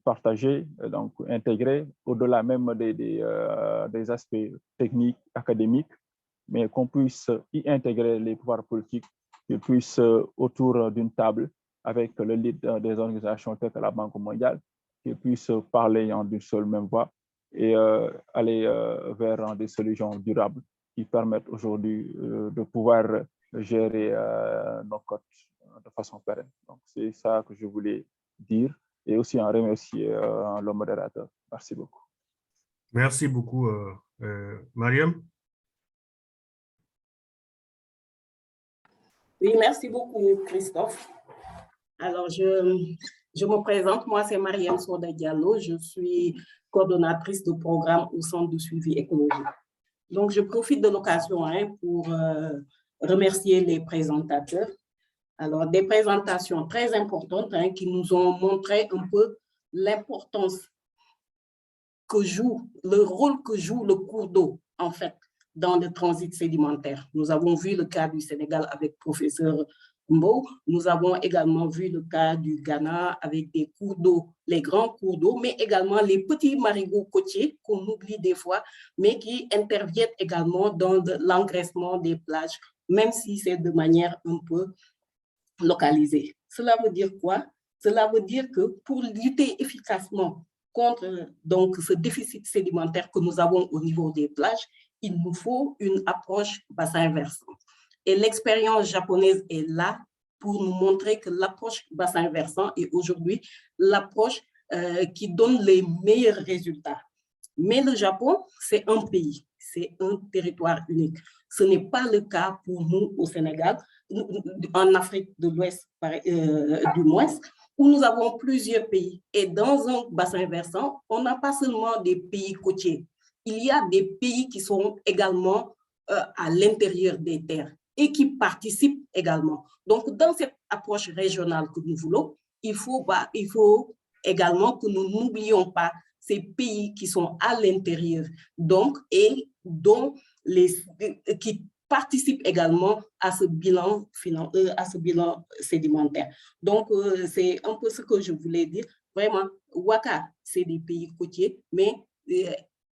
partagée, donc intégrée, au-delà même des aspects techniques, académiques, mais qu'on puisse y intégrer les pouvoirs politiques, qu'ils puissent, autour d'une table, avec le lead des organisations telles que la Banque mondiale, qu'ils puissent parler d'une seule même voix et aller vers des solutions durables qui permettent aujourd'hui de pouvoir gérer nos côtes de façon pérenne. Donc, c'est ça que je voulais dire et aussi en remercier le modérateur. Merci beaucoup. Merci beaucoup, Mariam. Oui, merci beaucoup, Christophe. Alors, je me présente, moi c'est Mariam Soda Diallo, je suis coordonnatrice de programme au Centre de suivi écologique. Donc, je profite de l'occasion pour remercier les présentateurs. Alors, des présentations très importantes qui nous ont montré un peu l'importance que joue, le rôle que joue le cours d'eau, en fait, dans le transit sédimentaire. Nous avons vu le cas du Sénégal avec professeur Mbo. Nous avons également vu le cas du Ghana avec des cours d'eau, les grands cours d'eau, mais également les petits marigots côtiers qu'on oublie des fois, mais qui interviennent également dans l'engraissement des plages, même si c'est de manière un peu localisée. Cela veut dire quoi? Cela veut dire que pour lutter efficacement contre donc, ce déficit sédimentaire que nous avons au niveau des plages, il nous faut une approche bassin versant. Et l'expérience japonaise est là pour nous montrer que l'approche bassin versant est aujourd'hui l'approche qui donne les meilleurs résultats. Mais le Japon, c'est un pays, c'est un territoire unique. Ce n'est pas le cas pour nous au Sénégal, en Afrique de l'Ouest du moins, où nous avons plusieurs pays. Et dans un bassin versant, on n'a pas seulement des pays côtiers. Il y a des pays qui sont également à l'intérieur des terres et qui participent également. Donc, dans cette approche régionale que nous voulons, il faut également que nous n'oublions pas ces pays qui sont à l'intérieur, donc, et qui participent également à ce bilan sédimentaire. Donc, c'est un peu ce que je voulais dire. Vraiment, Ouaka, c'est des pays côtiers, mais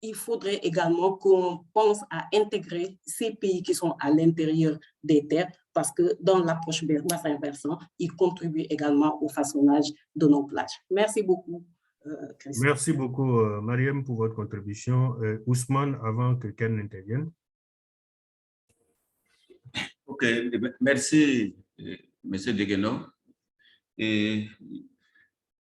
il faudrait également qu'on pense à intégrer ces pays qui sont à l'intérieur des terres parce que dans l'approche bassin versant, ils contribuent également au façonnage de nos plages. Merci beaucoup, Christophe. Merci beaucoup, Mariam, pour votre contribution. Ousmane, avant que Ken n'intervienne. Ok, merci, M. Degueno.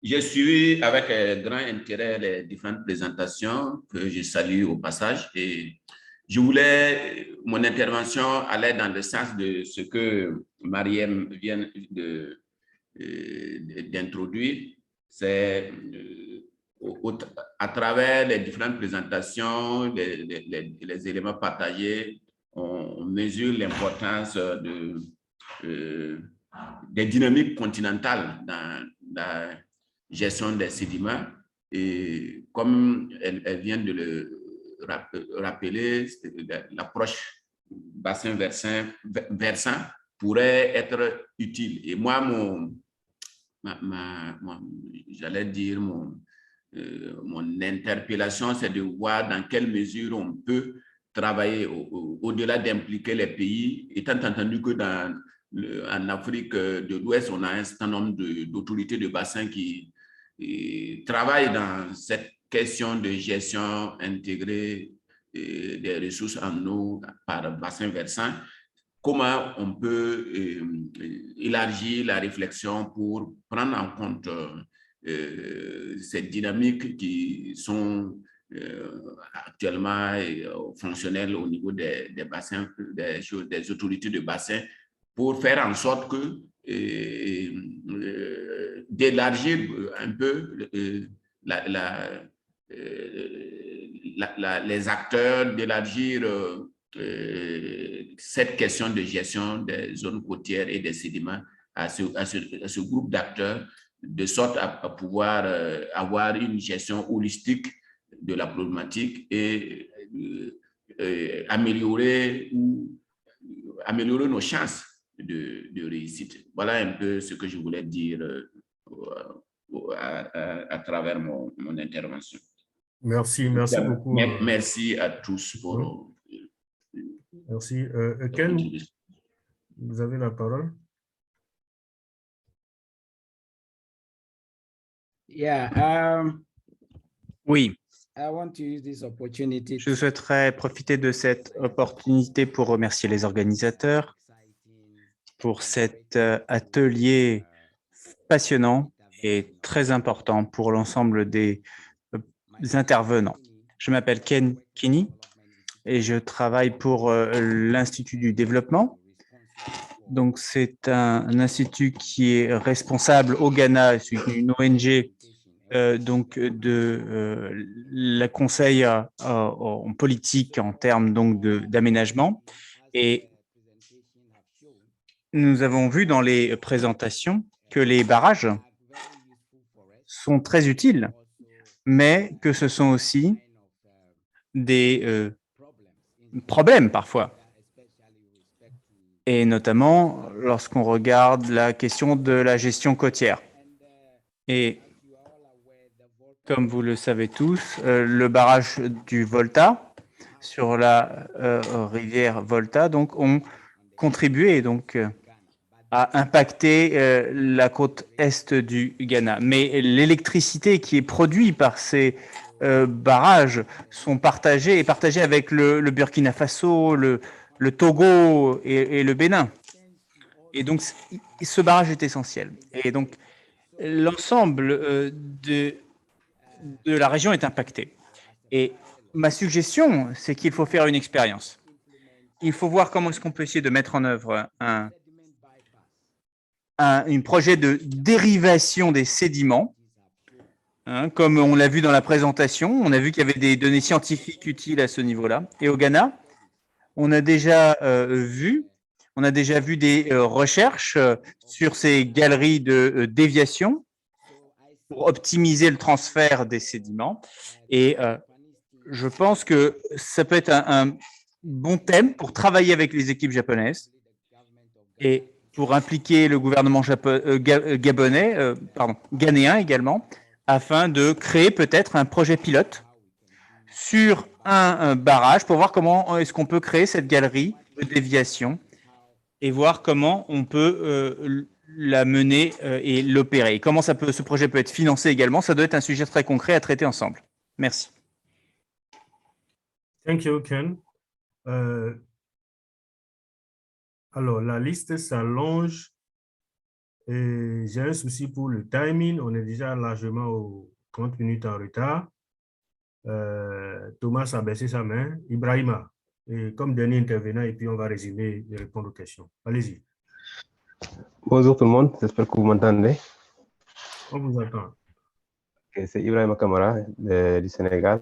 J'ai suivi avec grand intérêt les différentes présentations que je salue au passage et mon intervention allait dans le sens de ce que Mariam vient d'introduire. C'est à travers les différentes présentations, les éléments partagés, on mesure l'importance des dynamiques continentales dans la gestion des sédiments. Et comme elle vient de le rappeler, l'approche bassin versant pourrait être utile. Et moi, j'allais dire, mon interpellation, c'est de voir dans quelle mesure on peut travailler au-delà d'impliquer les pays, étant entendu que dans en Afrique de l'Ouest, on a un certain nombre d'autorités de bassin qui travaillent dans cette question de gestion intégrée des ressources en eau par bassin versant. Comment on peut élargir la réflexion pour prendre en compte ces dynamiques qui sont actuellement fonctionnelles au niveau des bassins, des autorités de bassin, pour faire en sorte que d'élargir un peu les acteurs, d'élargir cette question de gestion des zones côtières et des sédiments à ce groupe d'acteurs, de sorte à pouvoir avoir une gestion holistique de la problématique et améliorer nos chances de réussite. Voilà un peu ce que je voulais dire à travers mon intervention. Merci beaucoup. Merci à tous pour... Merci. Ken, vous avez la parole. Oui. Je Je souhaiterais profiter de cette opportunité pour remercier les organisateurs pour cet atelier passionnant et très important pour l'ensemble des intervenants. Je m'appelle Ken Kinney et je travaille pour l'Institut du développement. Donc, c'est un institut qui est responsable au Ghana, c'est une ONG donc de la conseil en politique en termes donc d'aménagement. Et nous avons vu dans les présentations que les barrages sont très utiles, mais que ce sont aussi des problèmes parfois. Et notamment lorsqu'on regarde la question de la gestion côtière. Et comme vous le savez tous, le barrage du Volta sur la rivière Volta donc, ont contribué donc, à impacter la côte est du Ghana. Mais l'électricité qui est produite par ces barrages sont partagés avec le Burkina Faso, le Togo et le Bénin. Et donc, ce barrage est essentiel. Et donc, l'ensemble de la région est impacté. Et ma suggestion, c'est qu'il faut faire une expérience. Il faut voir comment est-ce qu'on peut essayer de mettre en œuvre un projet de dérivation des sédiments. Comme on l'a vu dans la présentation, on a vu qu'il y avait des données scientifiques utiles à ce niveau-là. Et au Ghana, on a déjà vu des recherches sur ces galeries de déviation pour optimiser le transfert des sédiments. Et je pense que ça peut être un bon thème pour travailler avec les équipes japonaises et pour impliquer le gouvernement ghanéen également, afin de créer peut-être un projet pilote sur un barrage pour voir comment est-ce qu'on peut créer cette galerie de déviation et voir comment on peut la mener et l'opérer. Comment ce projet peut être financé également, ça doit être un sujet très concret à traiter ensemble. Merci. Thank you, Ken. Alors, la liste s'allonge et j'ai un souci pour le timing. On est déjà largement aux 30 minutes en retard. Thomas a baissé sa main. Ibrahima, et comme dernier intervenant, et puis on va résumer et répondre aux questions. Allez-y. Bonjour tout le monde, j'espère que vous m'entendez. On vous entend. C'est Ibrahima Kamara du Sénégal,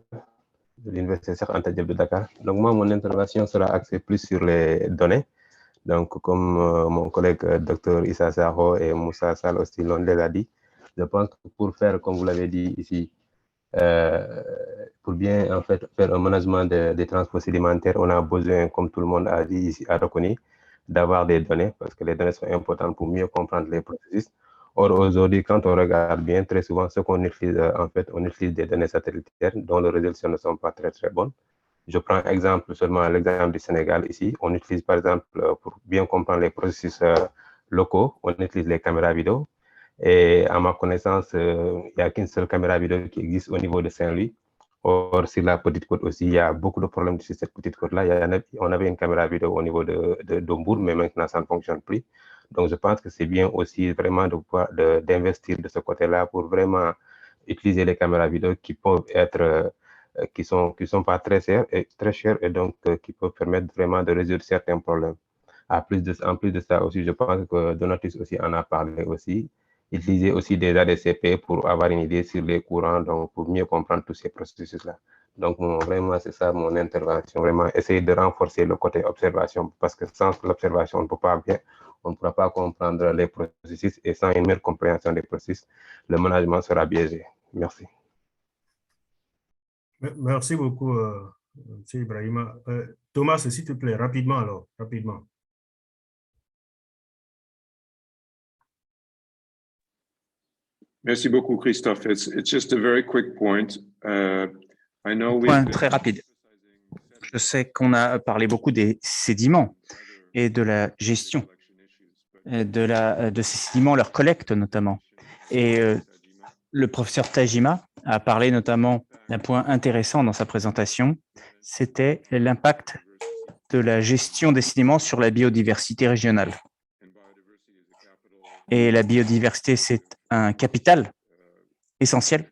de l'Université Cheikh Anta Diop de Dakar. Donc moi, mon intervention sera axée plus sur les données. Donc comme mon collègue Dr Issa Sakho et Moussa Sall aussi l'ont déjà dit, je pense que pour faire, comme vous l'avez dit ici, pour bien en fait faire un management des transports sédimentaires, on a besoin, comme tout le monde a dit ici, a reconnu, d'avoir des données, parce que les données sont importantes pour mieux comprendre les processus. Or, aujourd'hui, quand on regarde bien, très souvent, ce qu'on utilise, en fait, on utilise des données satellitaires dont les résolutions ne sont pas très, très bonnes. Je prends seulement l'exemple du Sénégal ici. On utilise, par exemple, pour bien comprendre les processus locaux, on utilise les caméras vidéo. Et à ma connaissance, il n'y a qu'une seule caméra vidéo qui existe au niveau de Saint-Louis. Or, sur la petite côte aussi, il y a beaucoup de problèmes sur cette petite côte-là. On avait une caméra vidéo au niveau de Dombourg, mais maintenant, ça ne fonctionne plus. Donc, je pense que c'est bien aussi vraiment d'investir de ce côté-là pour vraiment utiliser les caméras vidéo qui peuvent être, qui sont pas très chères et donc qui peuvent permettre vraiment de résoudre certains problèmes. En plus de ça aussi, je pense que Donatus aussi en a parlé aussi. Utiliser aussi des ADCP pour avoir une idée sur les courants, donc pour mieux comprendre tous ces processus-là. Donc, vraiment, c'est ça mon intervention, vraiment essayer de renforcer le côté observation, parce que sans l'observation, on ne pourra pas comprendre les processus, et sans une meilleure compréhension des processus, le management sera biaisé. Merci. Merci beaucoup, M. Ibrahima. Thomas, s'il te plaît, rapidement alors, rapidement. Merci beaucoup, Christophe. It's just a very quick point. I know Point très rapide. Je sais qu'on a parlé beaucoup des sédiments et de la gestion de ces sédiments, leur collecte notamment. Et le professeur Tajima a parlé notamment d'un point intéressant dans sa présentation, c'était l'impact de la gestion des sédiments sur la biodiversité régionale. Et la biodiversité, c'est un capital essentiel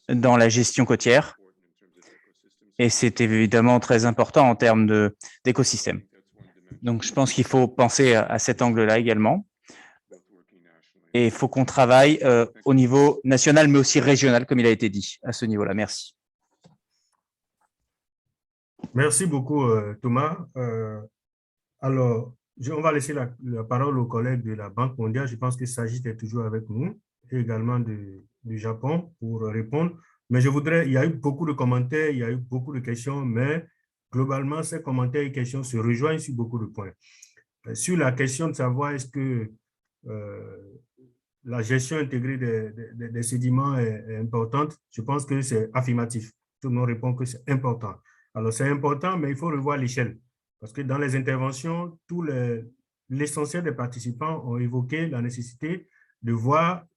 dans la gestion côtière. Et c'est évidemment très important en termes d'écosystème. Donc, je pense qu'il faut penser à cet angle-là également. Et il faut qu'on travaille au niveau national, mais aussi régional, comme il a été dit, à ce niveau-là. Merci. Merci beaucoup, Thomas. Alors, on va laisser la parole aux collègues de la Banque mondiale. Je pense que Sajid est toujours avec nous, et également du Japon pour répondre. Mais il y a eu beaucoup de commentaires, il y a eu beaucoup de questions, mais globalement, ces commentaires et questions se rejoignent sur beaucoup de points. Sur la question de savoir est-ce que la gestion intégrée des sédiments est importante, je pense que c'est affirmatif. Tout le monde répond que c'est important. Alors, c'est important, mais il faut revoir l'échelle. Parce que dans les interventions, l'essentiel des participants ont évoqué la nécessité de voir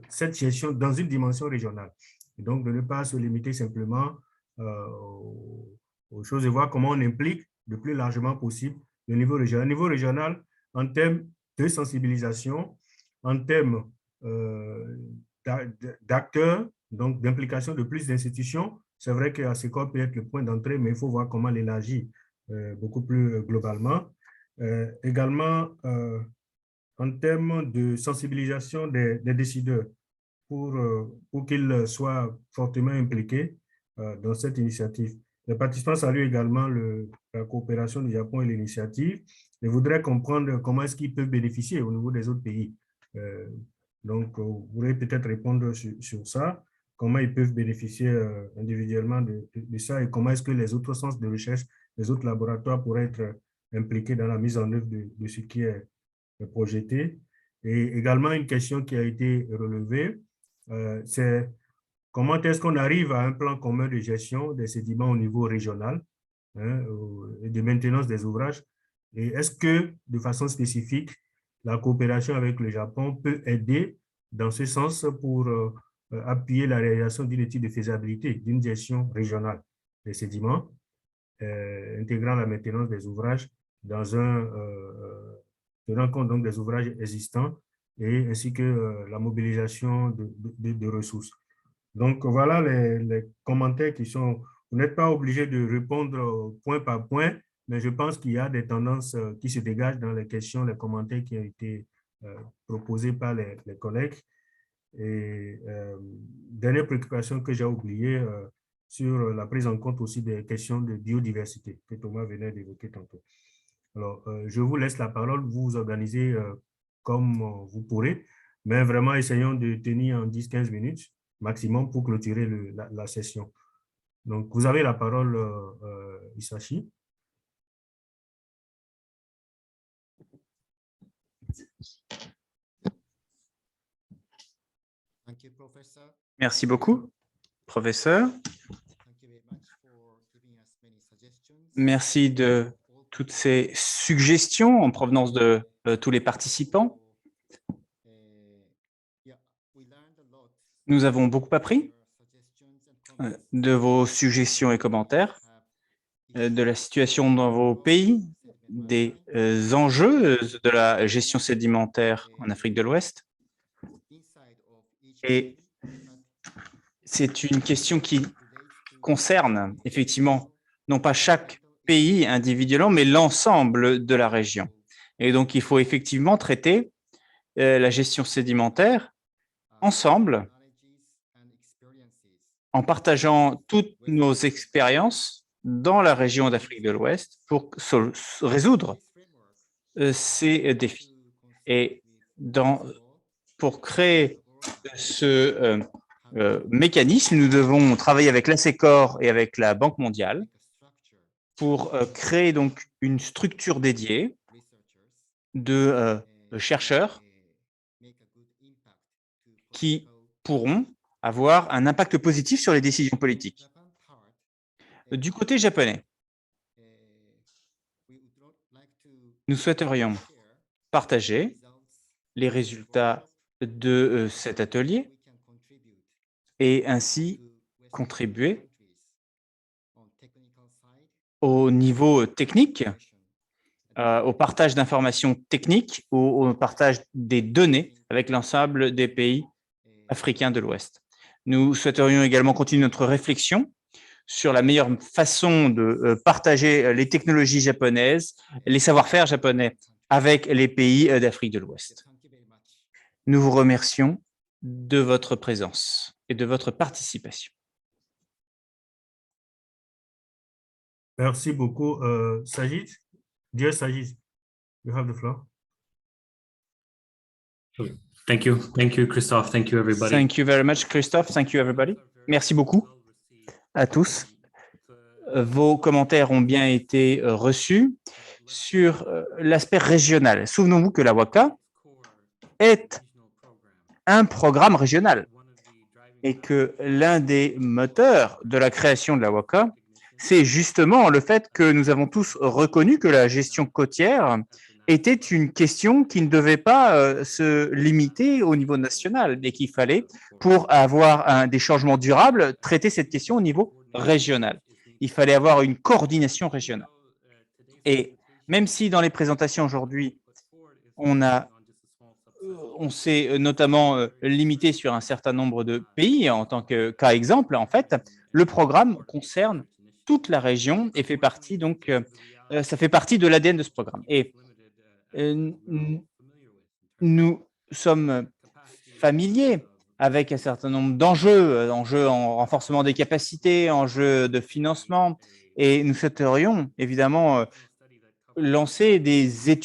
cette gestion dans une dimension régionale. Et donc, de ne pas se limiter simplement aux choses et voir comment on implique le plus largement possible le niveau régional. Le niveau régional, en termes de sensibilisation, en termes d'acteurs, donc d'implication de plus d'institutions, c'est vrai que ASECOR peut être le point d'entrée, mais il faut voir comment l'élargir beaucoup plus globalement. Également, en termes de sensibilisation des décideurs pour qu'ils soient fortement impliqués dans cette initiative. Les participants saluent également la coopération du Japon et l'initiative et voudraient comprendre comment est-ce qu'ils peuvent bénéficier au niveau des autres pays. Donc, vous pourrez peut-être répondre sur ça, comment ils peuvent bénéficier individuellement de ça et comment est-ce que les autres centres de recherche, les autres laboratoires pourraient être impliqués dans la mise en œuvre de ce qui est projeté. Et également, une question qui a été relevée, c'est comment est-ce qu'on arrive à un plan commun de gestion des sédiments au niveau régional et de maintenance des ouvrages. Et est-ce que, de façon spécifique, la coopération avec le Japon peut aider dans ce sens pour appuyer la réalisation d'une étude de faisabilité d'une gestion régionale des sédiments, intégrant la maintenance des ouvrages tenant compte donc des ouvrages existants et ainsi que la mobilisation de ressources. Donc, voilà les commentaires qui sont... Vous n'êtes pas obligé de répondre point par point, mais je pense qu'il y a des tendances qui se dégagent dans les questions, les commentaires qui ont été proposés par les collègues. Et dernière préoccupation que j'ai oubliée sur la prise en compte aussi des questions de biodiversité que Thomas venait d'évoquer tantôt. Alors, je vous laisse la parole, vous vous organisez comme vous pourrez, mais vraiment essayons de tenir en 10-15 minutes maximum pour clôturer la session. Donc, vous avez la parole, Isashi. Merci beaucoup, professeur. Merci de toutes ces suggestions en provenance de tous les participants. Nous avons beaucoup appris de vos suggestions et commentaires, de la situation dans vos pays, des enjeux de la gestion sédimentaire en Afrique de l'Ouest. Et c'est une question qui concerne effectivement non pas chaque pays individuellement, mais l'ensemble de la région. Et donc, il faut effectivement traiter la gestion sédimentaire ensemble, en partageant toutes nos expériences dans la région d'Afrique de l'Ouest pour résoudre ces défis. Et pour créer ce mécanisme, nous devons travailler avec l'ASECOR et avec la Banque mondiale pour créer donc une structure dédiée de chercheurs qui pourront avoir un impact positif sur les décisions politiques. Du côté japonais, nous souhaiterions partager les résultats de cet atelier et ainsi contribuer au niveau technique, au partage d'informations techniques, au partage des données avec l'ensemble des pays africains de l'Ouest. Nous souhaiterions également continuer notre réflexion sur la meilleure façon de partager les technologies japonaises, les savoir-faire japonais avec les pays d'Afrique de l'Ouest. Nous vous remercions de votre présence et de votre participation. Merci beaucoup. Sajid, dear Sajid, you have the floor. Thank you, Christophe. Thank you, everybody. Thank you very much, Christophe. Thank you, everybody. Merci beaucoup à tous. Vos commentaires ont bien été reçus sur l'aspect régional. Souvenons-vous que la WACA est un programme régional et que l'un des moteurs de la création de la WACA, c'est justement le fait que nous avons tous reconnu que la gestion côtière était une question qui ne devait pas se limiter au niveau national, mais qu'il fallait, pour avoir des changements durables, traiter cette question au niveau régional. Il fallait avoir une coordination régionale. Et même si dans les présentations aujourd'hui, on s'est notamment limité sur un certain nombre de pays en tant que cas exemple, en fait, le programme concerne toute la région et fait partie, donc, ça fait partie de l'ADN de ce programme. Et nous sommes familiers avec un certain nombre d'enjeux, enjeux en renforcement des capacités, enjeux de financement, et nous souhaiterions évidemment lancer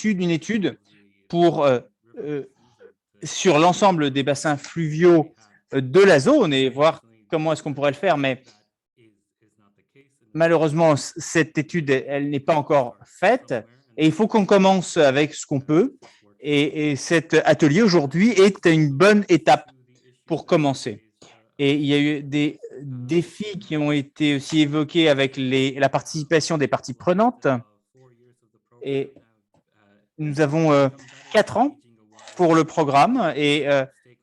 une étude pour, sur l'ensemble des bassins fluviaux de la zone et voir comment est-ce qu'on pourrait le faire, mais malheureusement, cette étude, elle n'est pas encore faite et il faut qu'on commence avec ce qu'on peut. Et cet atelier aujourd'hui est une bonne étape pour commencer. Et il y a eu des défis qui ont été aussi évoqués avec la participation des parties prenantes. Et nous avons 4 ans pour le programme et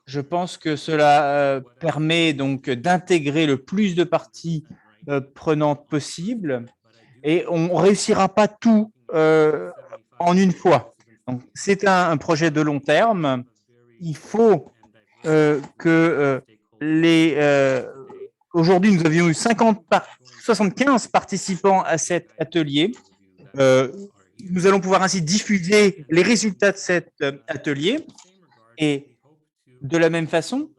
je pense que cela permet donc d'intégrer le plus de parties prenantes possible et on ne réussira pas tout en une fois. C'est un projet de long terme. Il faut que aujourd'hui, nous avions eu 75 participants à cet atelier. Nous allons pouvoir ainsi diffuser les résultats de cet atelier. Et de la même façon,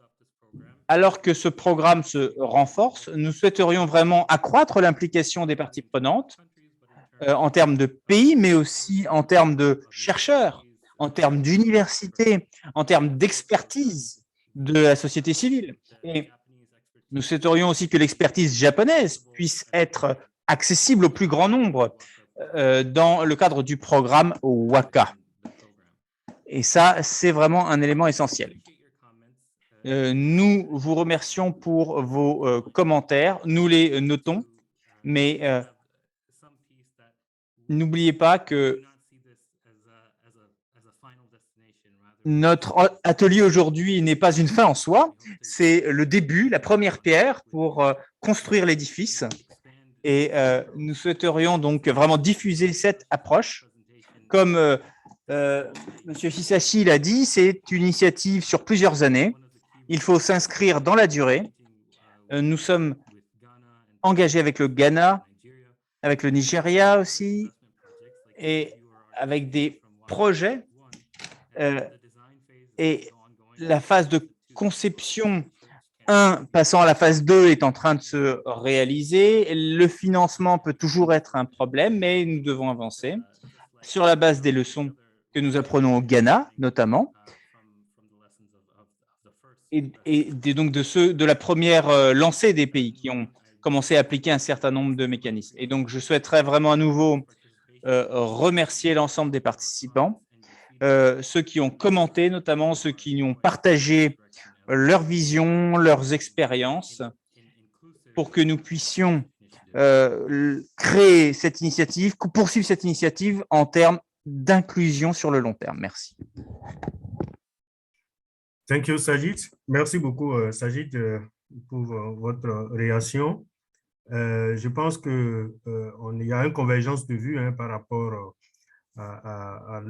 alors que ce programme se renforce, nous souhaiterions vraiment accroître l'implication des parties prenantes en termes de pays, mais aussi en termes de chercheurs, en termes d'universités, en termes d'expertise de la société civile. Et nous souhaiterions aussi que l'expertise japonaise puisse être accessible au plus grand nombre dans le cadre du programme WACA. Et ça, c'est vraiment un élément essentiel. Nous vous remercions pour vos commentaires. Nous les notons, mais n'oubliez pas que Notre atelier aujourd'hui n'est pas une fin en soi, c'est le début, la première pierre pour construire l'édifice. Et nous souhaiterions donc vraiment diffuser cette approche. Comme M. Hisashi l'a dit, c'est une initiative sur plusieurs années. Il faut s'inscrire dans la durée. Nous sommes engagés avec le Ghana, avec le Nigeria aussi, et avec des projets. Et la phase de conception 1 passant à la phase 2 est en train de se réaliser. Le financement peut toujours être un problème, mais nous devons avancer sur la base des leçons que nous apprenons au Ghana, notamment, et donc de la première lancée des pays qui ont commencé à appliquer un certain nombre de mécanismes. Et donc, je souhaiterais vraiment à nouveau remercier l'ensemble des participants, ceux qui ont commenté, notamment ceux qui ont partagé leur vision, leurs expériences, pour que nous puissions créer cette initiative, poursuivre cette initiative en termes d'inclusion sur le long terme. Merci. Thank you, Sajid. Merci beaucoup, Sajid, pour votre réaction. Je pense qu'il y a une convergence de vues par rapport à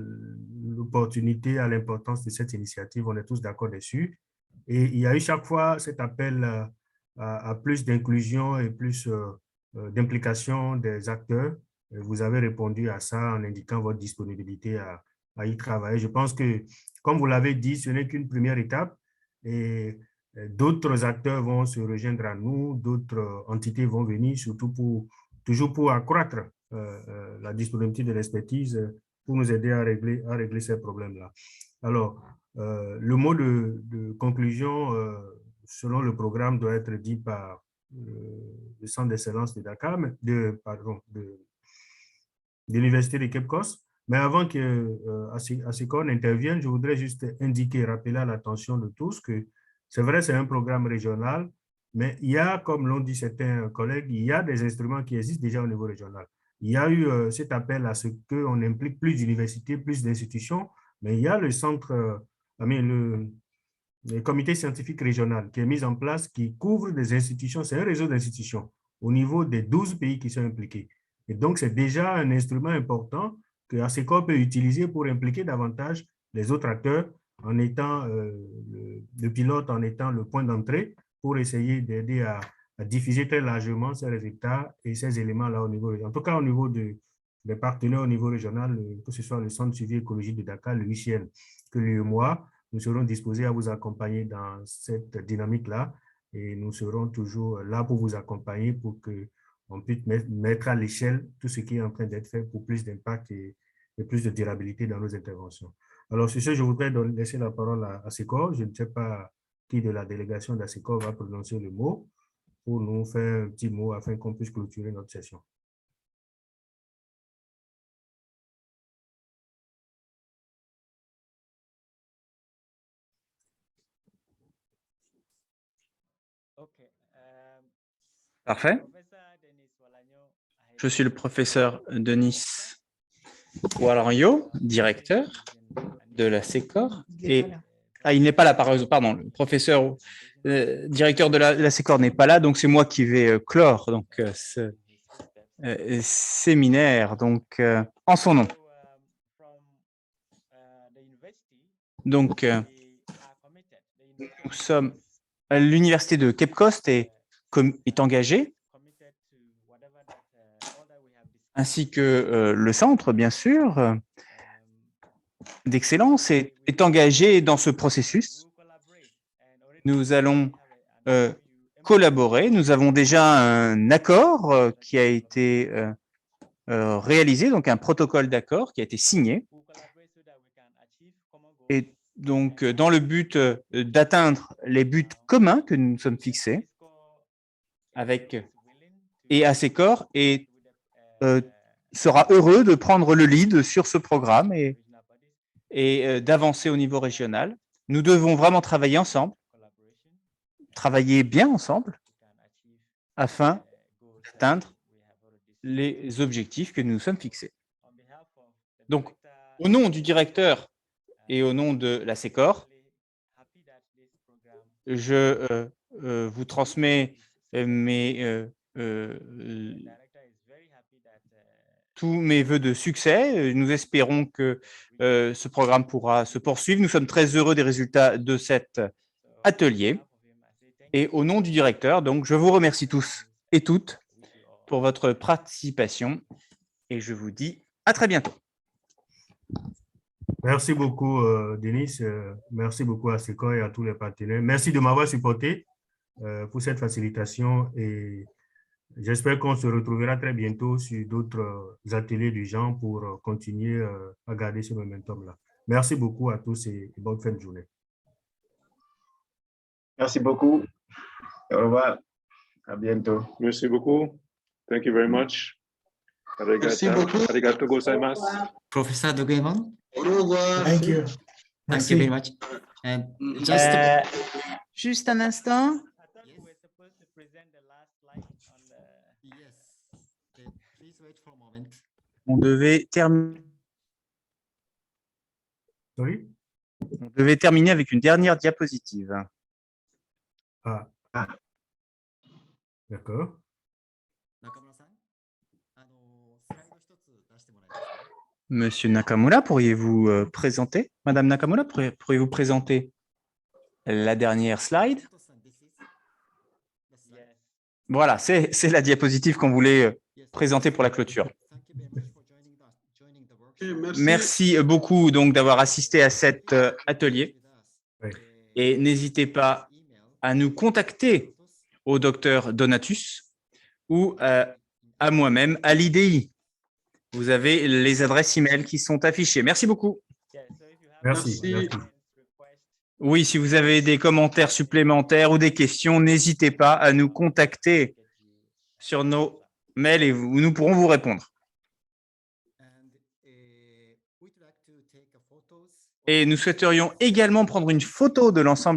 l'opportunité, à l'importance de cette initiative. On est tous d'accord dessus. Et il y a eu chaque fois cet appel à plus d'inclusion et plus d'implication des acteurs. Vous avez répondu à ça en indiquant votre disponibilité à y travailler. Je pense que, comme vous l'avez dit, ce n'est qu'une première étape et d'autres acteurs vont se rejoindre à nous, d'autres entités vont venir, toujours pour accroître la disponibilité de l'expertise pour nous aider à régler ces problèmes-là. Alors, le mot de conclusion, selon le programme, doit être dit par le Centre d'excellence de Dakar, de l'Université de Cape Coast. Mais avant que ASECOR n'intervienne, je voudrais juste indiquer, rappeler à l'attention de tous que c'est vrai, c'est un programme régional, mais il y a, comme l'ont dit certains collègues, il y a des instruments qui existent déjà au niveau régional. Il y a eu cet appel à ce qu'on implique plus d'universités, plus d'institutions, mais il y a le centre, le comité scientifique régional qui est mis en place, qui couvre des institutions, c'est un réseau d'institutions au niveau des 12 pays qui sont impliqués. Et donc, c'est déjà un instrument important que ASECOR peut utiliser pour impliquer davantage les autres acteurs en étant le pilote, en étant le point d'entrée pour essayer d'aider à diffuser très largement ces résultats et ces éléments-là au niveau, en tout cas au niveau des partenaires au niveau régional, que ce soit le Centre de suivi écologique de Dakar, le UCN, que l'UEMOA, nous serons disposés à vous accompagner dans cette dynamique-là et nous serons toujours là pour vous accompagner pour qu'on puisse mettre à l'échelle tout ce qui est en train d'être fait pour plus d'impact et plus de durabilité dans nos interventions. Alors, sur ce, je voudrais laisser la parole à ASECOR. Je ne sais pas qui de la délégation d'ASECOR va prononcer le mot pour nous faire un petit mot afin qu'on puisse clôturer notre session. Parfait. Je suis le professeur Denis Walanyo, directeur de l'ASECOR. Et il n'est pas là, pardon, le professeur directeur de l'ASECOR n'est pas là, donc c'est moi qui vais clore donc, ce séminaire donc, en son nom. Donc, nous sommes à l'université de Cape Coast est engagée, ainsi que le centre, bien sûr, d'excellence est engagé dans ce processus. Nous allons collaborer. Nous avons déjà un accord qui a été réalisé, donc un protocole d'accord qui a été signé. Et donc, dans le but d'atteindre les buts communs que nous nous sommes fixés, et ASECOR sera heureux de prendre le lead sur ce programme et d'avancer au niveau régional. Nous devons vraiment travailler ensemble, travailler bien ensemble, afin d'atteindre les objectifs que nous nous sommes fixés. Donc, Au nom du directeur et au nom de la SECOR, je vous transmets tous mes vœux de succès. Nous espérons que ce programme pourra se poursuivre. Nous sommes très heureux des résultats de cet atelier. Et au nom du directeur, donc, je vous remercie tous et toutes pour votre participation et je vous dis à très bientôt. Merci beaucoup, Denis. Merci beaucoup à SECOR et à tous les partenaires. Merci de m'avoir supporté pour cette facilitation et j'espère qu'on se retrouvera très bientôt sur d'autres ateliers du genre pour continuer à garder ce momentum-là. Merci beaucoup à tous et bonne fin de journée. Merci beaucoup. Au revoir. À bientôt. Merci beaucoup. Thank you very much. Merci beaucoup. Arigato gozaimasu. Professor Degwenon. Au revoir. Thank you. Thank you very much. And Juste un instant. On devait terminer avec une dernière diapositive. Ah. D'accord. Monsieur Nakamura, pourriez-vous présenter? Madame Nakamura, pourriez-vous présenter la dernière slide? Voilà, c'est la diapositive qu'on voulait présenter pour la clôture. Merci beaucoup donc d'avoir assisté à cet atelier. Et n'hésitez pas à nous contacter au docteur Donatus ou à moi-même, à l'IDI. Vous avez les adresses email qui sont affichées. Merci beaucoup. Merci. Oui, si vous avez des commentaires supplémentaires ou des questions, n'hésitez pas à nous contacter sur nos mails et nous pourrons vous répondre. Et nous souhaiterions également prendre une photo de l'ensemble